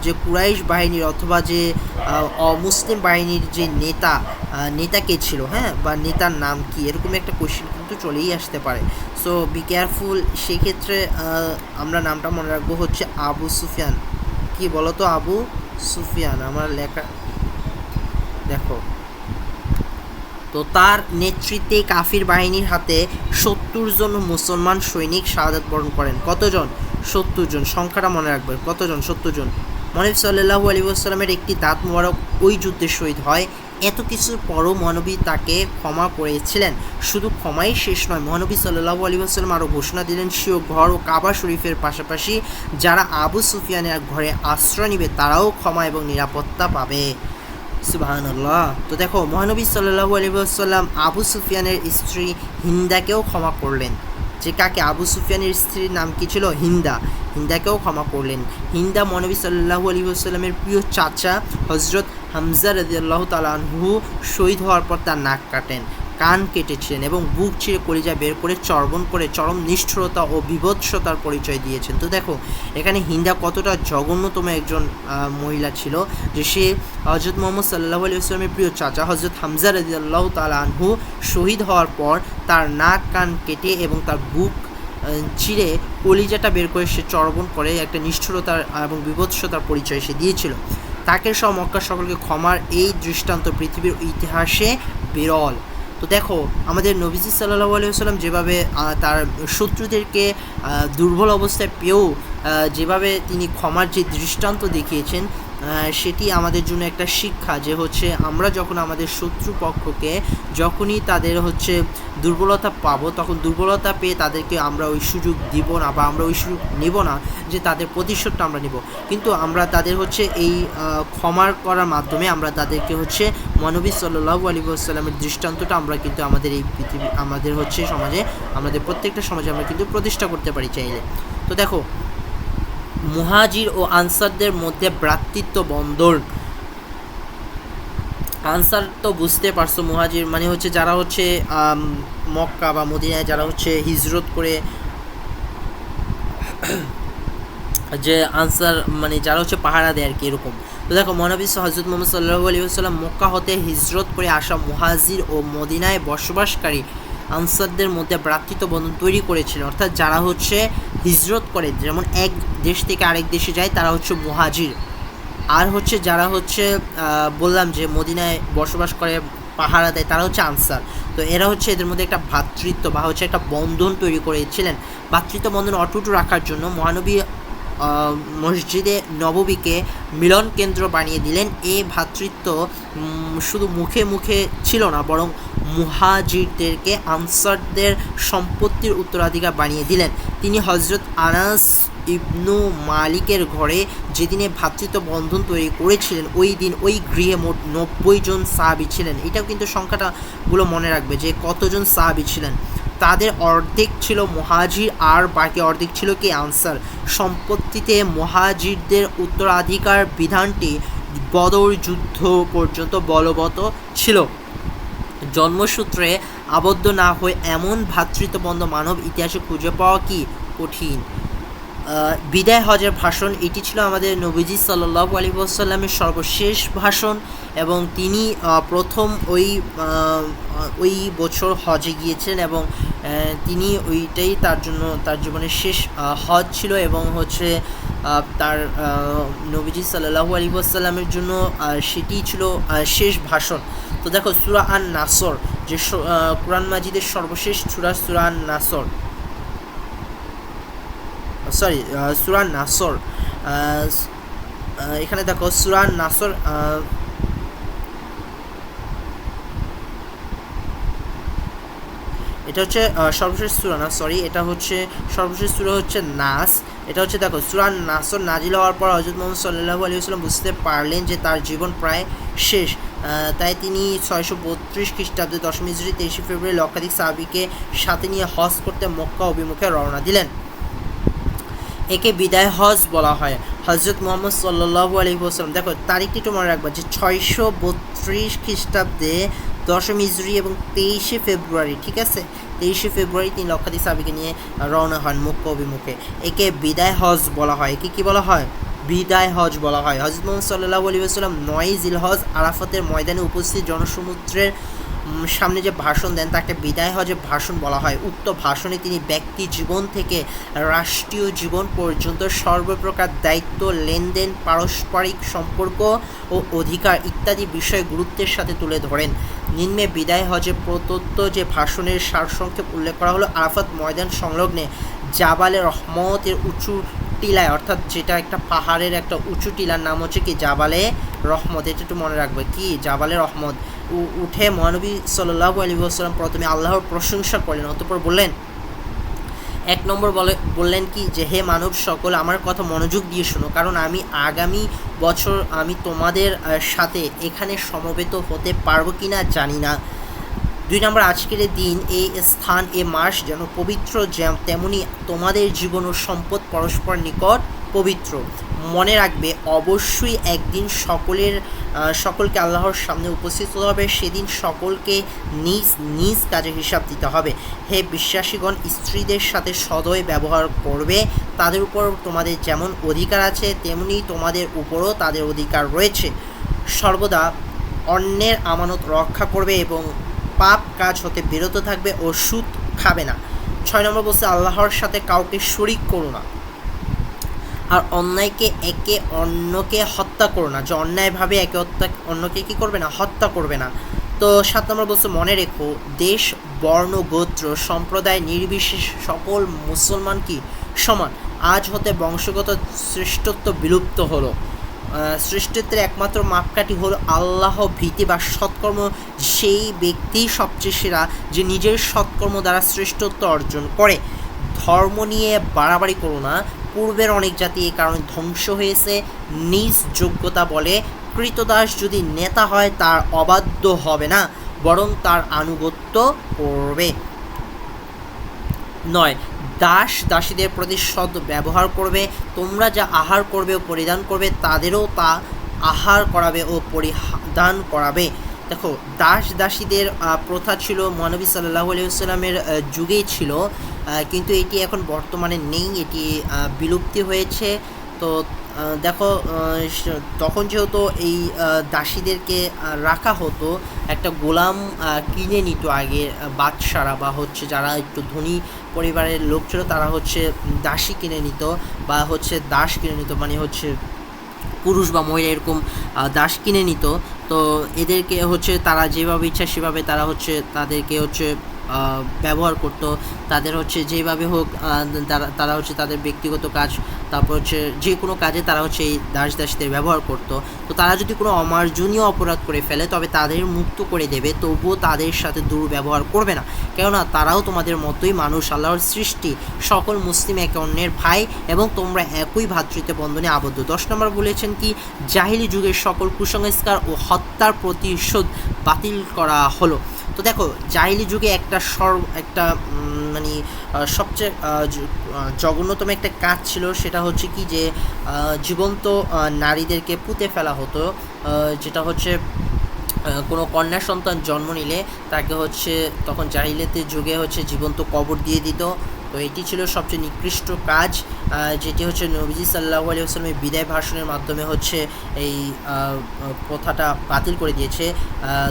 যে কুরাইশ বাহিনীর অথবা যে অমুসলিম বাহিনীর যে নেতা কে ছিল, হ্যাঁ, বা নেতার নাম কি, এরকম একটা কোয়েশ্চেন কিন্তু চলেই আসতে পারে। So be careful. সেক্ষেত্রে আমরা নামটা মনে রাখবো হচ্ছে আবু সুফিয়ান। কি বলো তো? আবু সুফিয়ান আমার লেখা দেখো। তো তার নেতৃত্বে কাফির বাহিনীর হাতে 70 জন মুসলমান সৈনিক শাহাদাত বরণ করেন। কতজন? 70 জন। সংখ্যাটা মনে রাখবে, কতজন? 70 জন। মহানবী সাল্লাল্লাহু আলাইহি ওয়াসাল্লামের একটি দাঁত মোবারক ওই যুদ্ধে শহীদ হয়। এত কিছুর পরও মহানবী তাকে ক্ষমা করেছিলেন। শুধু ক্ষমাই শেষ নয়, মহানবী সাল্লাল্লাহু আলাইহি ওয়াসাল্লাম আরও ঘোষণা দিলেন স্বীয় ঘর ও কাবা শরীফের পাশাপাশি যারা আবু সুফিয়ানের ঘরে আশ্রয় নেবে তারাও ক্ষমা এবং নিরাপত্তা পাবে। সুবহানাল্লাহ। তো দেখো, মহানবী সাল্লাল্লাহু আলাইহি ওয়াসাল্লাম আবু সুফিয়ানের স্ত্রী হিন্দাকেও ক্ষমা করলেন, যে কাকে, আবু সুফিয়ানের স্ত্রীর নাম কি ছিল, হিন্দা, হিন্দাকেও ক্ষমা করলেন। হিন্দা মহানবী সাল্লাল্লাহু আলাইহি ওয়াসাল্লামের প্রিয় চাচা হজরত হামজা রাদিয়াল্লাহু তাআলা আনহু শহীদ হওয়ার পর তার নাক কাটেন, কান কেটেছিলেন এবং বুক চিরে কলিজা বের করে চর্বণ করে চরম নিষ্ঠুরতা ও বিভৎসতার পরিচয় দিয়েছেন। তো দেখো এখানে হিন্দা কতটা জঘন্যতম একজন মহিলা ছিল, যে সে হজরত মুহাম্মদ সাল্লাল্লাহু আলাইহি ওয়াসাল্লামের প্রিয় চাচা হজরত হামজা রাদিয়াল্লাহু তাআলা আনহু শহীদ হওয়ার পর তার নাক কান কেটে এবং তার বুক চিরে কলিজাটা বের করে সে চর্বণ করে একটা নিষ্ঠুরতার এবং বিভৎসতার পরিচয় সে দিয়েছিল। তাকে সহ মক্কার সকলকে ক্ষমার এই দৃষ্টান্ত পৃথিবীর ইতিহাসে বিরল। তো দেখো আমাদের নবীজি সাল্লাল্লাহু আলাইহি ওয়াসাল্লাম যেভাবে তার শত্রুদেরকে দুর্বল অবস্থায় পেয়েও যেভাবে তিনি ক্ষমার যে দৃষ্টান্ত দেখিয়েছেন, সেটি আমাদের জন্য একটা শিক্ষা, যে হচ্ছে আমরা যখন আমাদের শত্রুপক্ষকে যখনই তাদের হচ্ছে দুর্বলতা পাবো, তখন দুর্বলতা পেয়ে তাদেরকে আমরা ওই সুযোগ দিব না বা আমরা ওই সুযোগ নেব না যে তাদের প্রতিশোধটা আমরা নেব, কিন্তু আমরা তাদের হচ্ছে এই ক্ষমার করার মাধ্যমে আমরা তাদেরকে হচ্ছে মহানবী সাল্লাল্লাহু আলাইহি ওয়াসাল্লামের দৃষ্টান্তটা আমরা কিন্তু আমাদের এই পৃথিবী, আমাদের হচ্ছে সমাজে, আমাদের প্রত্যেকটা সমাজে আমরা কিন্তু প্রতিষ্ঠা করতে পারি চাইলে। তো দেখো মুহাজির ও আনসারদের মধ্যে ভ্রাতৃত্ব বন্ধন। আনসার তো বুঝতে পারছো, মুহাজির মানে হচ্ছে যারা হচ্ছে মক্কা বা মদিনায় যারা হচ্ছে হিজরত করে, যে আনসার মানে যারা হচ্ছে পাহারা দেয় আর কি, এরকম। তো দেখো মহানবী হযরত মুহাম্মদ সাল্লাল্লাহু আলাইহি ওয়াসাল্লাম মক্কা হতে হিজরত করে আসা মুহাজির ও মদিনায় বসবাসকারী আনসারদের মধ্যে ভ্রাতৃত্ব বন্ধন তৈরি করেছিলেন। অর্থাৎ যারা হচ্ছে হিজরত করে, যেমন এক দেশ থেকে আরেক দেশে যায়, তারা হচ্ছে মুহাজির, আর হচ্ছে যারা হচ্ছে বললাম যে মদিনায় বসবাস করে পাহারা দেয়, তারা হচ্ছে আনসার। তো এরা হচ্ছে এদের মধ্যে একটা ভ্রাতৃত্ব বা হচ্ছে একটা বন্ধন তৈরি করেছিলেন। ভ্রাতৃত্ব বন্ধন অটুট রাখার জন্য মহানবী মসজিদে নববীকে মিলন কেন্দ্র বানিয়ে দিলেন। এই ভ্রাতৃত্ব শুধু মুখে মুখে ছিল না, বরং মুহাজিরদেরকে আনসারদের সম্পত্তির উত্তরাধিকার বানিয়ে দিলেন। তিনি হজরত আনাস ইবনু মালিকের ঘরে যেদিনে ভ্রাতৃত্ব বন্ধন তৈরি করেছিলেন, ওই দিন ওই গৃহে মোট 90 জন সাহাবী ছিলেন। এটাও কিন্তু সংখ্যাটাগুলো মনে রাখবে যে কতজন সাহাবী ছিলেন। তাদের অর্ধেক ছিল মুহাজির আর বাকি অর্ধেক ছিল কি আনসার। সম্পত্তিতে মুহাজিরদের উত্তরাধিকার বিধানটি বদর যুদ্ধ পর্যন্ত বলবৎ ছিল। জন্মসূত্রে আবদ্ধ না হয়ে এমন ভ্রাতৃত্ববন্ধ মানব ইতিহাসে খুঁজে পাওয়া কি কঠিন। বিদায় হজের ভাষণ, এটি ছিল আমাদের নবীজি সাল্লাল্লাহু আলাইহি ওয়াসাল্লামের সর্বশেষ ভাষণ, এবং তিনি প্রথম ওই বছর হজে গিয়েছিলেন, এবং তিনি ওইটাই তার জন্য তার জীবনের শেষ হজ ছিল, এবং হচ্ছে তার নবীজি সাল্লাল্লাহু আলাইহি ওয়াসাল্লামের জন্য সেটি ছিল শেষ ভাষণ। তো দেখো সূরা আন-নাসর, যে কুরআন মাজিদের সর্বশেষ সূরা আন-নাসর, সূরা নাসর, এখানে দেখো সূরা নাসর, এটা হচ্ছে সর্বশেষ সূরা না, এটা হচ্ছে সর্বশেষ সূরা হচ্ছে নাস। এটা হচ্ছে দেখো সূরা নাসর নাজিল হওয়ার পর হযরত মুহাম্মদ সাল্লাল্লাহু আলাইহি ওয়াসাল্লাম বুঝতে পারলেন যে তার জীবন প্রায় শেষ। তাই তিনি 632 খ্রিস্টাব্দে 10 হিজরি 23 ফেব্রুয়ারি লক্ষাধিক সাহাবীকে সাথে নিয়ে হজ করতে মক্কা অভিমুখে রওনা দিলেন। একে বিদায় হজ বলা হয়। হজরত মুহাম্মদ সাল্লাল্লাহু আলাইহি ওয়াসাল্লাম, দেখো তারিখটি একটু মনে রাখবা যে 632 খ্রিস্টাব্দে 10 হিজরি এবং 23 ফেব্রুয়ারি, ঠিক আছে, 23 ফেব্রুয়ারি তিনি লক্ষাধিক সাহাবীকে নিয়ে রওনা হন মক্কা অভিমুখে। একে বিদায় হজ বলা হয়। একে কী বলা হয়? বিদায় হজ বলা হয়। হজরত মুহাম্মদ সাল্লাল্লাহু আলাইহি ওয়াসাল্লাম 9 জিলহজ আরাফাতের ময়দানে উপস্থিত জনসমুদ্রের সামনে যে ভাষণ দেন তাকে বিদায় হজের ভাষণ বলা হয়। উক্ত ভাষণে তিনি ব্যক্তি জীবন থেকে রাষ্ট্রীয় জীবন পর্যন্ত সর্বপ্রকার দায়িত্ব, লেনদেন, পারস্পরিক সম্পর্ক ও অধিকার ইত্যাদি বিষয় গুরুত্বের সাথে তুলে ধরেন। নিম্নে বিদায় হজে প্রদত্ত যে ভাষণের সারসংক্ষেপ উল্লেখ করা হলো। আরাফাত ময়দান সংলগ্নে জাবালে রহমতের উঁচু টিলায়, অর্থাৎ যেটা একটা পাহাড়ের একটা উঁচু টিলার নাম হচ্ছে কি জাবালে রহমত, এটা একটু মনে রাখবে কি জাবালে রহমত। উঠে মহানবী সাল্লাল্লাহু আলাইহি ওয়াসাল্লাম প্রথমে আল্লাহর প্রশংসা করলেন, অতঃপর বললেন, এক নম্বর বললেন কি যে হে মানব সকল, আমার কথা মনোযোগ দিয়ে শোনো, কারণ আমি আগামী বছর আমি তোমাদের সাথে এখানে সমবেত হতে পারবো কিনা জানি না। 2 নম্বর, আজকের দিন, এই স্থান, এ মাস যেন পবিত্র, তেমনি তোমাদের জীবন ও সম্পদ পরস্পর নিকট পবিত্র। মনে রাখবে, অবশ্যই একদিন সকলকে আল্লাহর সামনে উপস্থিত হতে হবে। সেদিন সকলকে নিজ নিজ কাজের হিসাব দিতে হবে। হে বিশ্বাসীগণ, স্ত্রীদের সাথে সদয় ব্যবহার করবে। তাদের উপর তোমাদের যেমন অধিকার আছে, তেমনি তোমাদের উপরও তাদের অধিকার রয়েছে। সর্বদা অন্যের আমানত রক্ষা করবে এবং পাপ কাজ হতে বিরত থাকবে ও সুদ খাবে না। 6 নম্বর বলছে, আল্লাহর সাথে কাউকে শরিক করো না, আর অন্যায়কে একে অন্যকে হত্যা করো না, যে অন্যায়ভাবে অন্যকে কী করবে না, হত্যা করবে না। তো 7 নম্বর বলছে, মনে রেখো, দেশ, বর্ণ, গোত্র, সম্প্রদায় নির্বিশেষ সকল মুসলমান কি সমান। আজ হতে বংশগত শ্রেষ্ঠত্ব বিলুপ্ত হলো। শ্রেষ্ঠত্বের একমাত্র মাপকাঠি হলো আল্লাহ ভীতি বা সৎকর্ম। সেই ব্যক্তি সবচেয়ে সেরা যে নিজের সৎকর্ম দ্বারা শ্রেষ্ঠত্ব অর্জন করে। ধর্ম নিয়ে বাড়াবাড়ি করো না। পূর্বের অনেক জাতি এই কারণে ধ্বংস হয়েছে। নিজ যোগ্যতা বলে কৃতদাস যদি নেতা হয়, তার অবাধ্য হবে না, বরং তার আনুগত্য করবে। 9, দাস দাসীদের প্রতি সৎ ব্যবহার করবে। তোমরা যা আহার করবে ও পরিধান করবে, তাদেরও তা আহার করাবে ও পরিধান করাবে। দেখো, দাস দাসীদের প্রথা ছিল মহানবী সাল্লাল্লাহু আলাইহি ওয়াসাল্লামের যুগেই ছিল, কিন্তু এটি এখন বর্তমানে নেই, এটি বিলুপ্তি হয়েছে। তো দেখো, তখন যেহেতু এই দাসীদেরকে রাখা হতো, একটা গোলাম কিনে নিত আগে বাদশারা, বা হচ্ছে যারা একটু ধনী পরিবারের লোক ছিল, তারা হচ্ছে দাসী কিনে নিত, বা হচ্ছে দাস কিনে নিত, মানে হচ্ছে পুরুষ বা মহিলা এরকম দাস কিনে নিত। তো এদেরকে হচ্ছে তারা যেভাবে ইচ্ছা সেভাবে তারা হচ্ছে তাদেরকে হচ্ছে ব্যবহার করত। তাদের হচ্ছে যেভাবে হোক তারা হচ্ছে তাদের ব্যক্তিগত কাজ, তারপর হচ্ছে যে কোনো কাজে তারা হচ্ছে এই দাস দাসীদের ব্যবহার করত। তো তারা যদি কোনো অমার্জনীয় অপরাধ করে ফেলে, তবে তাদের মুক্ত করে দেবে, তবুও তাদের সাথে দুর্ব্যবহার করবে না, কেননা তারাও তোমাদের মতোই মানুষ, আল্লাহর সৃষ্টি। সকল মুসলিম একে অন্যের ভাই এবং তোমরা একই ভ্রাতৃত্ব বন্ধনে আবদ্ধ। 10 নম্বর বলেছেন কি, জাহিলি যুগের সকল কুসংস্কার ও হত্যার প্রতিশোধ বাতিল করা হলো। তো দেখো, জাহিলি যুগে একটা মানে সবচেয়ে জঘন্যতম একটা কাজ ছিল, সেটা হচ্ছে কি যে জীবন্ত নারীদেরকে পুঁতে ফেলা হতো। যেটা হচ্ছে কোনো কন্যা সন্তান জন্ম নিলে তাকে হচ্ছে তখন জাহিলিয়াতের যুগে হচ্ছে জীবন্ত কবর দিয়ে দিত। তো এটি ছিল সবচেয়ে নিকৃষ্ট কাজ, যেটি হচ্ছে নবীজি সাল্লাল্লাহু আলাইহি ওয়াসাল্লামের বিদায় ভাষণের মাধ্যমে হচ্ছে এই প্রথাটা বাতিল করে দিয়েছে।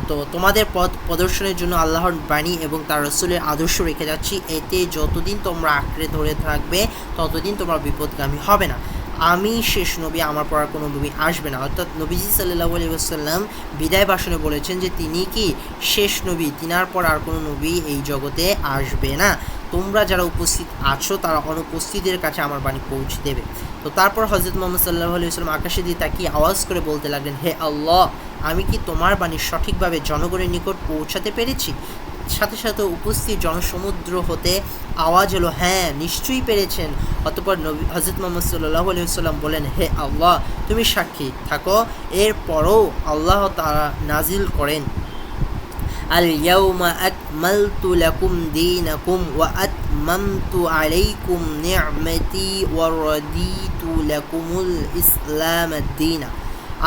তো তোমাদের পথ প্রদর্শনের জন্য আল্লাহর বাণী এবং তার রাসূলের আদর্শ রেখে যাচ্ছি। এতে যতদিন তোমরা আঁকড়ে ধরে থাকবে, ততদিন তোমরা বিপদগামী হবে না। আমি শেষ নবী, আমার পর আর কোনো নবী আসবে না। অর্থাৎ নবীজি সাল্লাল্লাহু আলাইহি ওয়াসাল্লাম বিদায় ভাষণে বলেছেন যে তিনি কি শেষ নবী, তিনার পর আর কোনো নবী এই জগতে আসবে না। তোমরা যারা উপস্থিত আছো তারা অনুপস্থিতদের কাছে আমার বাণী পৌঁছে দেবে। তো তারপর হযরত মুহাম্মদ সাল্লাল্লাহু আলাইহি ওয়াসাল্লাম আকাশে দিয়ে তাকিয়ে আওয়াজ করে বলতে লাগলেন, হে আল্লাহ, আমি কি তোমার বাণী সঠিকভাবে জনগণের নিকট পৌঁছাতে পেরেছি? সাথে সাথে উপস্থিত জনসমুদ্র হতে আওয়াজ হলো, হ্যাঁ, নিশ্চয়ই পেরেছেন। অতঃপর হযরত মুহাম্মদ সাল্লাল্লাহু আলাইহি ওয়াসাল্লাম বলেন, হে আল্লাহ, তুমি সাক্ষী থাকো। এরপরও আল্লাহ তাআলা নাজিল করেন, আল ইয়াউমা আকমালতু লাকুম দীনাকুম ওয়া আতমামতু আলাইকুম নি'মাতি ওয়া রাদিতু লাকুমুল ইসলাম দীনা।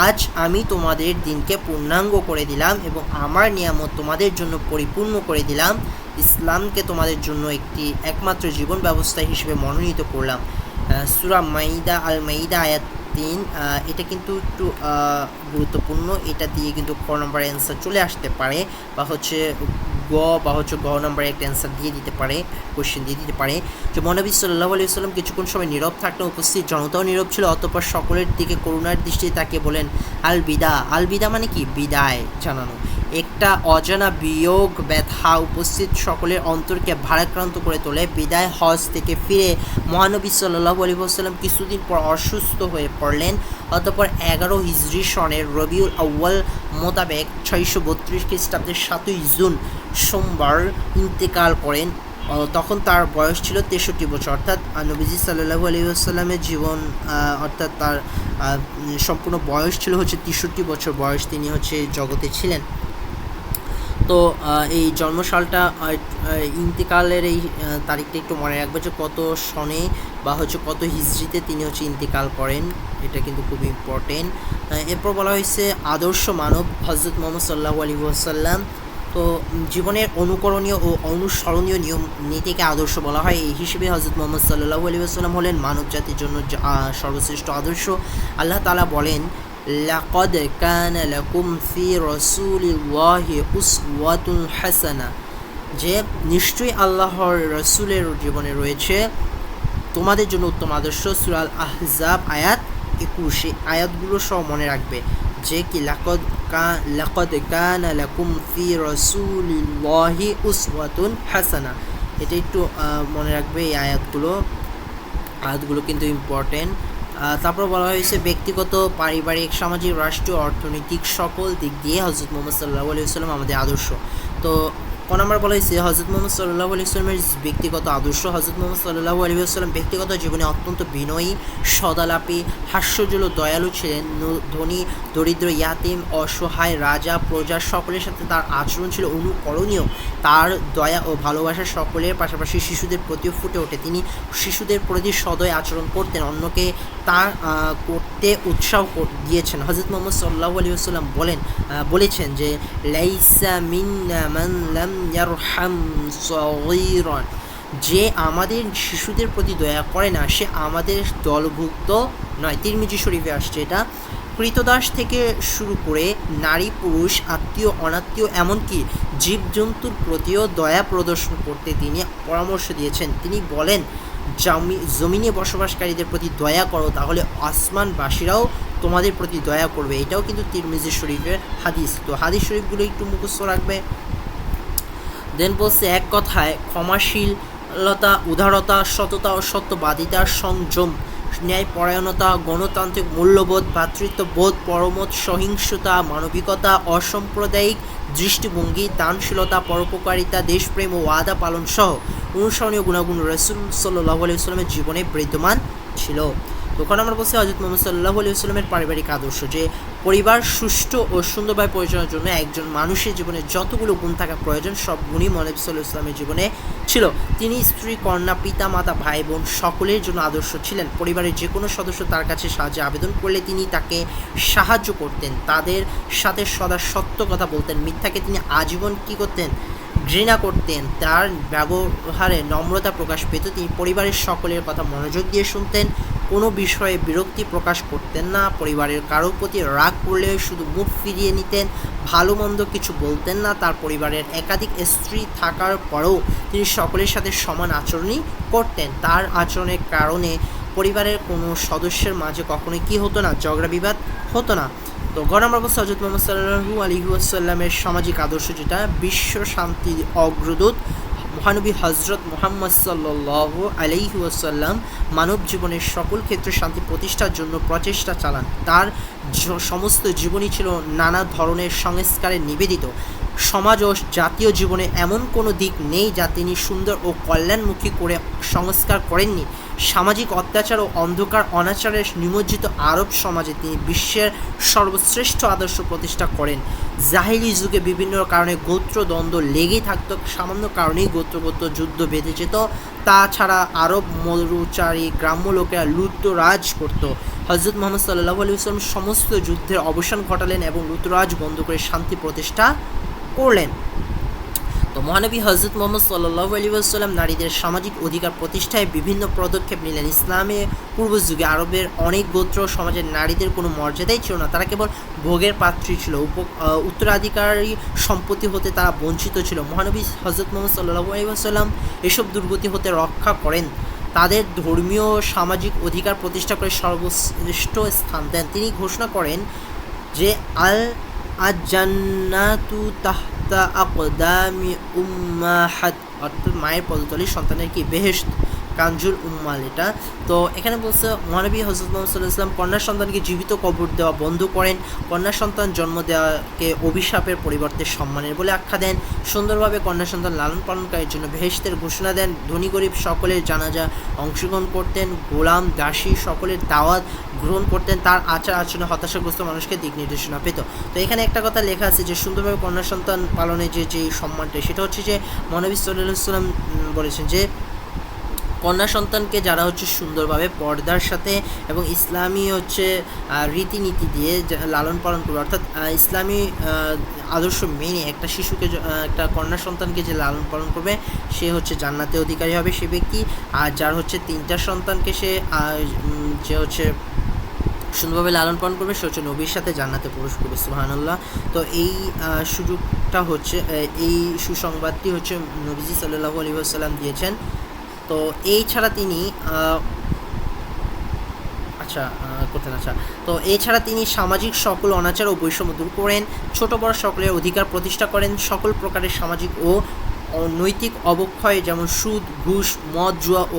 আজ আমি তোমাদের দিনকে পূর্ণাঙ্গ করে দিলাম এবং আমার নিয়ামত তোমাদের জন্য পরিপূর্ণ করে দিলাম। ইসলামকে তোমাদের জন্য একটি একমাত্র জীবন ব্যবস্থা হিসেবে মনোনীত করলাম। সূরা মাইদা, আল মাইদা আয়াত 3। এটা কিন্তু একটু গুরুত্বপূর্ণ, এটা দিয়ে কিন্তু ক নম্বর অ্যান্সার চলে আসতে পারে, বা হচ্ছে গ নম্বরে একটা অ্যান্সার দিয়ে দিতে পারে, কোয়েশ্চেন দিয়ে দিতে পারে। যে মহানবী সাল্লাল্লাহু আলাইহি ওয়াসাল্লাম কিছুক্ষণ সময় নীরব থাকলেন, উপস্থিত জনতাও নীরব ছিল। অতঃপর সকলের দিকে করুণার দৃষ্টিতে তাকিয়ে বলেন, আল বিদা মানে কি? বিদায় জানানো। একটা অজানা বিয়োগ ব্যথা উপস্থিত সকলের অন্তরকে ভারাক্রান্ত করে তোলে। বিদায় হজ থেকে ফিরে মহানবী সাল্লাল্লাহু আলাইহি ওয়াসাল্লাম কিছুদিন পর অসুস্থ হয়ে পড়লেন। অতঃপর 11 হিজরি সনের রবিউল আউয়াল মোতাবেক 632 খ্রিস্টাব্দের 7ই জুন সোমবার ইন্তেকাল করেন। তখন তার বয়স ছিল 63 বছর। অর্থাৎ নবীজি সাল্লাল্লাহু আলাইহি ওয়াসাল্লামের জীবন অর্থাৎ তার সম্পূর্ণ বয়স ছিল হচ্ছে 63 বছর বয়স তিনি হচ্ছে জগতে ছিলেন। তো এই জন্মসালটা ইন্তেকালের এই তারিখটা একটু মনে রাখবে যে কত সনে বা হচ্ছে কত হিজরিতে তিনি হচ্ছে ইন্তেকাল করেন, এটা কিন্তু খুব ইম্পর্টেন্ট। এরপর বলা হয়েছে আদর্শ মানব হজরত মোহাম্মদ সাল্লাল্লাহু আলাইহি ওয়াসাল্লাম। তো জীবনের অনুকরণীয় ও অনুসরণীয় নিয়ম নীতিকে আদর্শ বলা হয়। এই হিসেবে হজরত মোহাম্মদ সাল্লাল্লাহু আলাইহি ওয়াসাল্লাম হলেন মানব জাতির জন্য সর্বশ্রেষ্ঠ আদর্শ। আল্লাহ তাআলা বলেন, লাকাদ কানা লাকুম ফি রাসূলিল্লাহি উসওয়াতুন হাসানা, যে নিশ্চয়ই আল্লাহর রাসূলের জীবনে রয়েছে তোমাদের জন্য উত্তম আদর্শ। সূরা আল আহজাব আয়াত 21, আয়াতগুলো সব মনে রাখবে যে কি লাকাদ কানা লাকুম ফি রাসূলিল্লাহি উসওয়াতুন হাসানা, এটা একটু মনে রাখবে। এই আয়াতগুলো কিন্তু ইম্পর্টেন্ট। তারপর বলা হয়েছে ব্যক্তিগত, পারিবারিক, সামাজিক, রাষ্ট্রীয়, অর্থনৈতিক সকল দিক দিয়ে হজরত মোহাম্মদ সাল্লাল্লাহু আলাইহি ওয়াসাল্লাম আমাদের আদর্শ। তো নাম্বার বলা হয়েছে হজরত মোহাম্মদ সাল্লাল্লাহু আলাইহি ওয়াসাল্লামের ব্যক্তিগত আদর্শ। হজরত মোহাম্মদ সাল্লাল্লাহু আলাইহি ওয়াসাল্লাম ব্যক্তিগত জীবনে অত্যন্ত বিনয়ী, সদালাপী, হাস্যজল, দয়ালু ছিলেন। ধনী, দরিদ্র, ইয়াতিম, অসহায়, রাজা, প্রজা সকলের সাথে তার আচরণ ছিল অনুকরণীয়। তার দয়া ও ভালোবাসা সকলের পাশাপাশি শিশুদের প্রতিও ফুটে ওঠে। তিনি শিশুদের প্রতি সদয় আচরণ করতেন, অন্যকে তা করতে উৎসাহ দিয়েছেন। হজরত মোহাম্মদ সাল্লাল্লাহু আলাইহি ওয়াসাল্লাম বলেছেন যে লাইসা মিন্না মান লাম ইয়ারহাম সগীরান, যে আমাদের শিশুদের প্রতি দয়া করে না সে আমাদের দলভুক্ত নয়। তিরমিজি শরীফে আসছে এটা। কৃতদাস থেকে শুরু করে নারী, পুরুষ, আত্মীয়, অনাত্মীয়, এমনকি জীবজন্তুর প্রতিও দয়া প্রদর্শন করতে তিনি পরামর্শ দিয়েছেন। তিনি বলেন, জমিনে বসবাসকারীদের প্রতি দয়া করো, তাহলে আসমানবাসীরাও তোমাদের প্রতি দয়া করবে। এটাও কিন্তু তিরমিজি শরীফের হাদিস। তো হাদিস শরীফগুলো একটু মুখস্থ রাখবে। দেন বলছে, এক কথায় ক্ষমাশীলতা, উদারতা, সততা ও সত্যবাদিতা, সংযম, ন্যায়পরায়ণতা, গণতান্ত্রিক মূল্যবোধ, ভ্রাতৃত্ববোধ, পরমত, সহিংসতা, মানবিকতা, অসাম্প্রদায়িক দৃষ্টিভঙ্গি, দানশীলতা, পরোপকারিতা, দেশপ্রেম ও ওয়াদা পালন সহ অনুসরণীয় গুণাগুণ রাসূল সাল্লাল্লাহু আলাইহি ওয়াসাল্লামের জীবনে বিদ্যমান ছিল। তখন আমরা বলছি হযরত মুহাম্মদ সাল্লাল্লাহু আলাইহি ওয়াসাল্লামের পারিবারিক আদর্শ, যে পরিবার সুষ্ঠু ও সুন্দরভাবে পরিচালনার জন্য একজন মানুষের জীবনে যতগুলো গুণ থাকা প্রয়োজন সব গুণই নবী সাল্লাল্লাহু আলাইহি ওয়াসাল্লামের জীবনে ছিল। তিনি স্ত্রী, কন্যা, পিতা, মাতা, ভাই বোন সকলের জন্য আদর্শ ছিলেন। পরিবারের যে কোনো সদস্য তার কাছে সাহায্যে আবেদন করলে তিনি তাকে সাহায্য করতেন, তাদের সাথে সদা সত্য কথা বলতেন। মিথ্যাকে তিনি আজীবন কী করতেন? ঘৃণা করতেন। তার ব্যবহারে নম্রতা প্রকাশ পেত। তিনি পরিবারের সকলের কথা মনোযোগ দিয়ে শুনতেন, কোনো বিষয়ে বিরক্তি প্রকাশ করতেন না। পরিবারের কারোর প্রতি রাগ করলে শুধু মুখ ফিরিয়ে নিতেন, ভালো মন্দ কিছু বলতেন না। তার পরিবারের একাধিক স্ত্রী থাকার পরেও তিনি সকলের সাথে সমান আচরণই করতেন। তার আচরণের কারণে পরিবারের কোনো সদস্যের মাঝে কখনোই কী হতো না? ঝগড়া বিবাদ হতো না। তো নম্বর বলছে হযরত মুহাম্মদ সাল্লাল্লাহু আলাইহি ওয়াসাল্লামের সামাজিক আদর্শ, যেটা বিশ্ব শান্তির অগ্রদূত মহানবী হজরত মুহাম্মদ সাল্লাল্লাহু আলাইহি ওয়াসাল্লাম মানব জীবনের সকল ক্ষেত্রে শান্তি প্রতিষ্ঠার জন্য প্রচেষ্টা চালান। তার সমস্ত জীবনই ছিল নানা ধরনের সংস্কারে নিবেদিত। সমাজ ও জাতীয় জীবনে এমন কোনো দিক নেই যা তিনি সুন্দর ও কল্যাণমুখী করে সংস্কার করেননি। সামাজিক অত্যাচার ও অন্ধকার অনাচারের নিমজ্জিত আরব সমাজে তিনি বিশ্বের সর্বশ্রেষ্ঠ আদর্শ প্রতিষ্ঠা করেন। জাহিলি যুগে বিভিন্ন কারণে গোত্রদ্বন্দ্ব লেগেই থাকত, সামান্য কারণেই গোত্রগত যুদ্ধ বেঁধে যেত। তাছাড়া আরব মরুচারী গ্রাম্য লোকেরা লুটতরাজ করত। হযরত মুহাম্মদ সাল্লাল্লাহু আলাইহি ওয়াসাল্লাম সমস্ত যুদ্ধের অবসান ঘটালেন এবং লুটতরাজ বন্ধ করে শান্তি প্রতিষ্ঠা করলেন। তো মহানবী হযরত মুহাম্মদ সাল্লাল্লাহু আলাইহি ওয়াসাল্লাম নারীদের সামাজিক অধিকার প্রতিষ্ঠায় বিভিন্ন পদক্ষেপ নিলেন। ইসলামে পূর্ব যুগে আরবের অনেক গোত্র সমাজের নারীদের কোনো মর্যাদাই ছিল না, তারা কেবল ভোগের পাত্রী ছিল। উত্তরাধিকারী সম্পত্তি হতে তারা বঞ্চিত ছিল। মহানবী হযরত মুহাম্মদ সাল্লাল্লাহু আলাইহি ওয়াসাল্লাম এসব দুর্গতি হতে রক্ষা করেন, তাদের ধর্মীয় ও সামাজিক অধিকার প্রতিষ্ঠা করে সর্বশ্রেষ্ঠ স্থান দেন। তিনি ঘোষণা করেন যে আল-জান্নাতু তাহতা আকদামি উম্মাহাত, অর্থাৎ মায়ের পদতলে সন্তানের কি বেহেশত। কাঞ্জুল উম্মাল এটা। তো এখানে বলছে মহানবী হযরত মুহাম্মদ সাল্লাল্লাহু আলাইহি ওয়াসাল্লাম কন্যা সন্তানকে জীবিত কবর দেওয়া বন্ধ করেন, কন্যা সন্তান জন্ম দেওয়াকে অভিশাপের পরিবর্তে সম্মানের বলে আখ্যা দেন, সুন্দরভাবে কন্যা সন্তান লালন পালনকারীর জন্য বেহেশতের ঘোষণা দেন, ধনী গরিব সকলের জানাজা অংশগ্রহণ করতেন, গোলাম দাসী সকলের দাওয়াত গ্রহণ করতেন, তার আচার আচরণে হতাশাগ্রস্ত মানুষকে দিক নির্দেশনা পেত। তো এখানে একটা কথা লেখা আছে যে সুন্দরভাবে কন্যা সন্তান পালনে যে সম্মানটা, সেটা হচ্ছে যে মহানবী সাল্লাল্লাহু আলাইহি ওয়াসাল্লাম বলেছেন যে কন্যা সন্তানকে যারা হচ্ছে সুন্দরভাবে পর্দার সাথে এবং ইসলামী হচ্ছে রীতিনীতি দিয়ে লালন পালন করবে, অর্থাৎ ইসলামী আদর্শ মেনে একটা শিশুকে একটা কন্যা সন্তানকে যে লালন পালন করবে সে হচ্ছে জান্নাতে অধিকারী হবে সে ব্যক্তি। আর যার হচ্ছে 3টা সন্তানকে সে যে হচ্ছে সুন্দরভাবে লালন পালন করবে সে হচ্ছে নবীর সাথে জান্নাতে প্রবেশ করবে, সুবহানাল্লাহ। তো এই সুযোগটা হচ্ছে এই সুসংবাদটি হচ্ছে নবীজি সাল্লাল্লাহু আলাইহি ওয়াসাল্লাম দিয়েছেন। তো এই ছাড়া তিনি তো এছাড়া তিনি সামাজিক সকল অনাচার ও বৈষম্য দূর করেন, ছোট বড় সকলের অধিকার প্রতিষ্ঠা করেন, সকল প্রকারের সামাজিক ও নৈতিক অবক্ষয় যেমন সুদ ঘুষ মদ জুয়া ও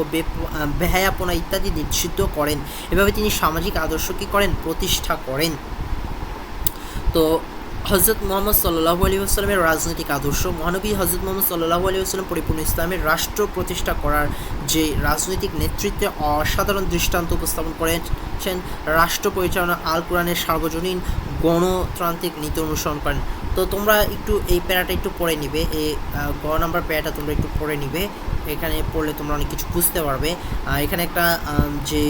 বেহায়াপনা ইত্যাদি নিষিদ্ধ করেন। এভাবে তিনি সামাজিক আদর্শ কী করেন, প্রতিষ্ঠা করেন। তো হযরত মুহাম্মদ সাল্লাল্লাহু আলাইহি ওয়াসাল্লামের রাজনৈতিক আদর্শ, মহানবী হযরত মুহাম্মদ সাল্লাল্লাহু আলাইহি ওয়াসাল্লাম পরিপূর্ণ ইসলামের রাষ্ট্র প্রতিষ্ঠা করার যে রাজনৈতিক নেতৃত্বে অসাধারণ দৃষ্টান্ত উপস্থাপন করেছেন। রাষ্ট্র পরিচালনা আল কোরআনের সার্বজনীন গণতান্ত্রিক নীতি অনুসরণ করেন। তো তোমরা একটু এই প্যারাটা একটু পড়ে নিবে, এই নাম্বার প্যারাটা তোমরা একটু পড়ে নিবে, এখানে পড়লে তোমরা অনেক কিছু বুঝতে পারবে। এখানে একটা যে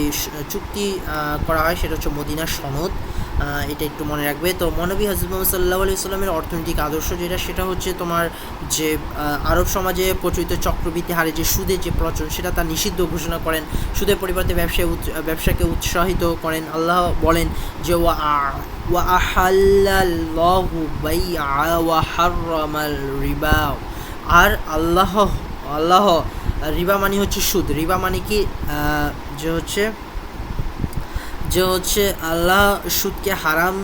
চুক্তি করা হয় সেটা হচ্ছে মদিনার সনদ, এটা একটু মনে রাখবে। তো মহানবী হযরত মুহাম্মদ সাল্লাল্লাহু আলাইহি ওয়াসাল্লামের অর্থনৈতিক আদর্শ যেটা, সেটা হচ্ছে তোমার যে আরব সমাজে প্রচলিত চক্রবৃদ্ধি হারে যে সুদের যে প্রচলন সেটা তার নিষিদ্ধ ঘোষণা করেন, সুদের পরিবর্তে ব্যবসাকে উৎসাহিত করেন। আল্লাহ বলেন যে ওয়া আহাল্লাল্লাহু বাইআ ওয়া হাররামাল রিবা, আর আল্লাহ রিবা মানে হচ্ছে সুদ, রিবা মানে কি যে হচ্ছে আল্লাহ সুদকে হারাম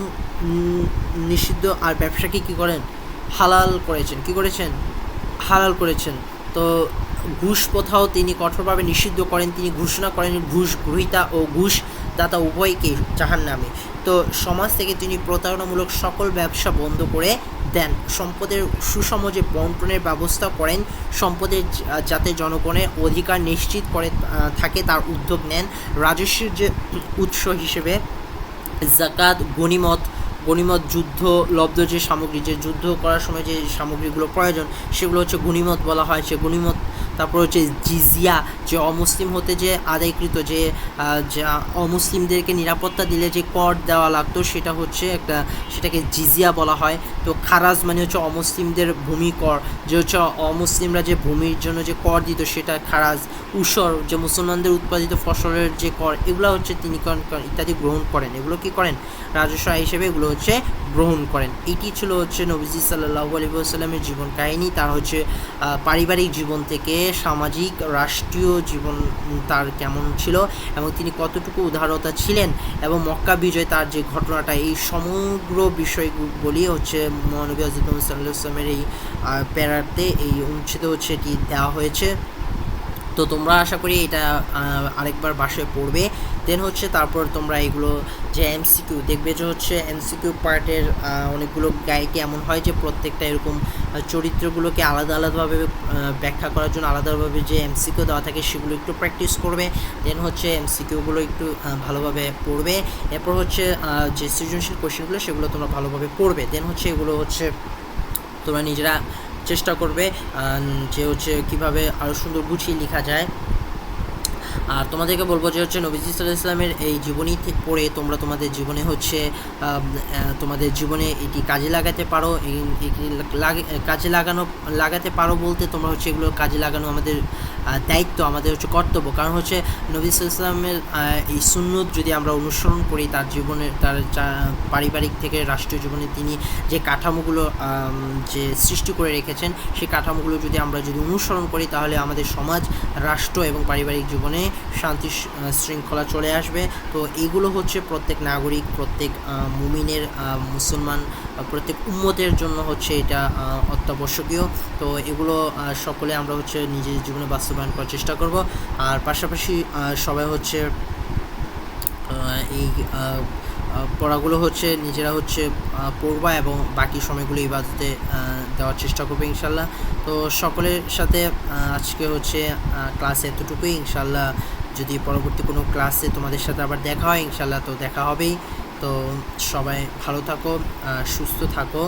নিষিদ্ধ আর ব্যবসাকে কী করেন, হালাল করেছেন। তো ঘুষ প্রথাও তিনি কঠোরভাবে নিষিদ্ধ করেন, তিনি ঘোষণা করেন ঘুষ গ্রহীতা ও ঘুষ দাতা উভয়কে জাহান্নামে। তো সমাজ থেকে তিনি প্রতারণামূলক সকল ব্যবসা বন্ধ করে দেন, সম্পদের সুষম যে বন্টনের ব্যবস্থা করেন, সম্পদের যাতে জনগণের অধিকার নিশ্চিত করে থাকে তার উদ্যোগ নেন। রাজস্বের যে উৎস হিসেবে যাকাত, গনিমত, যুদ্ধ লব্ধ যে সামগ্রী, যে যুদ্ধ করার সময় যে সামগ্রীগুলো প্রয়োজন সেগুলো হচ্ছে গনিমত বলা হয়, সে গনিমত। তারপর হচ্ছে জিজিয়া, যে অমুসলিম হতে যে আদায়কৃত যে অমুসলিমদেরকে নিরাপত্তা দিলে যে কর দেওয়া লাগতো সেটাকে জিজিয়া বলা হয়। তো খারাজ মানে হচ্ছে অমুসলিমদের ভূমি কর, যে হচ্ছে অমুসলিমরা যে ভূমির জন্য যে কর দিত সেটা খারাজ। উসর, যে মুসলমানদের উৎপাদিত ফসলের যে কর, এগুলো হচ্ছে তিনি ইত্যাদি গ্রহণ করেন, এগুলো কি করেন, রাজস্ব হিসেবে এগুলো হচ্ছে গ্রহণ করেন। এটি ছিল হচ্ছে নবীজি সাল্লাল্লাহু আলাইহি ওয়াসাল্লামের জীবন কাহিনী, তার হচ্ছে পারিবারিক জীবন থেকে সামাজিক রাষ্ট্রীয় জীবন তার কেমন ছিল এবং তিনি কতটুকু উদারতা ছিলেন, এবং মক্কা বিজয় তার যে ঘটনাটা, এই সমগ্র বিষয়গুলি হচ্ছে মহানবী হযরত মুহাম্মদ সাল্লাল্লাহু আলাইহি ওয়াসাল্লামের এই প্যারাতে এই অনুচ্ছেদে হচ্ছে এটি দেওয়া হয়েছে। তো তোমরা আশা করি এটা আরেকবার বাসায় পড়বে। দেন হচ্ছে তারপর তোমরা এগুলো যে এমসিকিউ দেখবে, যে হচ্ছে এমসিকিউ পার্টের অনেকগুলো গাইডে এমন হয় যে প্রত্যেকটা এরকম চরিত্রগুলোকে আলাদাভাবে ব্যাখ্যা করার জন্য আলাদাভাবে যে এমসিকিউ দেওয়া থাকে সেগুলো একটু প্র্যাকটিস করবে। দেন হচ্ছে এমসিকিউগুলো একটু ভালোভাবে পড়বে। এরপর হচ্ছে যে সৃজনশীল কোশ্চেনগুলো সেগুলো তোমরা ভালোভাবে পড়বে। দেন হচ্ছে এগুলো হচ্ছে তোমরা নিজেরা চেষ্টা করবে যে হচ্ছে কীভাবে আরও সুন্দর গুছিয়ে লেখা যায়। আর তোমাদেরকে বলবো যে হচ্ছে নবীজি সাল্লাল্লাহু আলাইহি ওয়াসাল্লামের এই জীবনী পড়ে তোমরা তোমাদের জীবনে হচ্ছে তোমাদের জীবনে এটি কাজে লাগাতে পারো। লাগাতে পারো বলতে তোমরা হচ্ছে এগুলো কাজে লাগানো আমাদের দায়িত্ব, আমাদের হচ্ছে কর্তব্য। কারণ হচ্ছে নবী সাল্লাল্লাহু আলাইহি ওয়াসাল্লামের এই সুন্নত যদি আমরা অনুসরণ করি, তার জীবনের তার পারিবারিক থেকে রাষ্ট্রীয় জীবনে তিনি যে কাঠামোগুলো যে সৃষ্টি করে রেখেছেন সেই কাঠামোগুলো যদি আমরা অনুসরণ করি তাহলে আমাদের সমাজ, রাষ্ট্র এবং পারিবারিক জীবনে শান্তি শৃঙ্খলা চলে আসবে। তো এইগুলো হচ্ছে প্রত্যেক নাগরিক, প্রত্যেক মুমিনের, মুসলমান, প্রত্যেক উম্মতের জন্য হচ্ছে এটা অত্যাবশ্যকীয়। তো এগুলো সকলে আমরা হচ্ছে নিজের জীবনে বাস্তবায়ন করার চেষ্টা করব। আর পাশাপাশি সবাই হচ্ছে এই পড়াগুলো হচ্ছে নিজেরা হচ্ছে পড়বা এবং বাকি সময়গুলো ইবাদতে দেওয়ার চেষ্টা করবে ইনশাল্লাহ। তো সকলের সাথে আজকে হচ্ছে ক্লাস এতটুকুই। ইনশাল্লাহ যদি পরবর্তী কোনো ক্লাসে তোমাদের সাথে আবার দেখা হয় ইনশাল্লাহ, তো দেখা হবেই। তো সবাই ভালো থাকো, সুস্থ থাকো।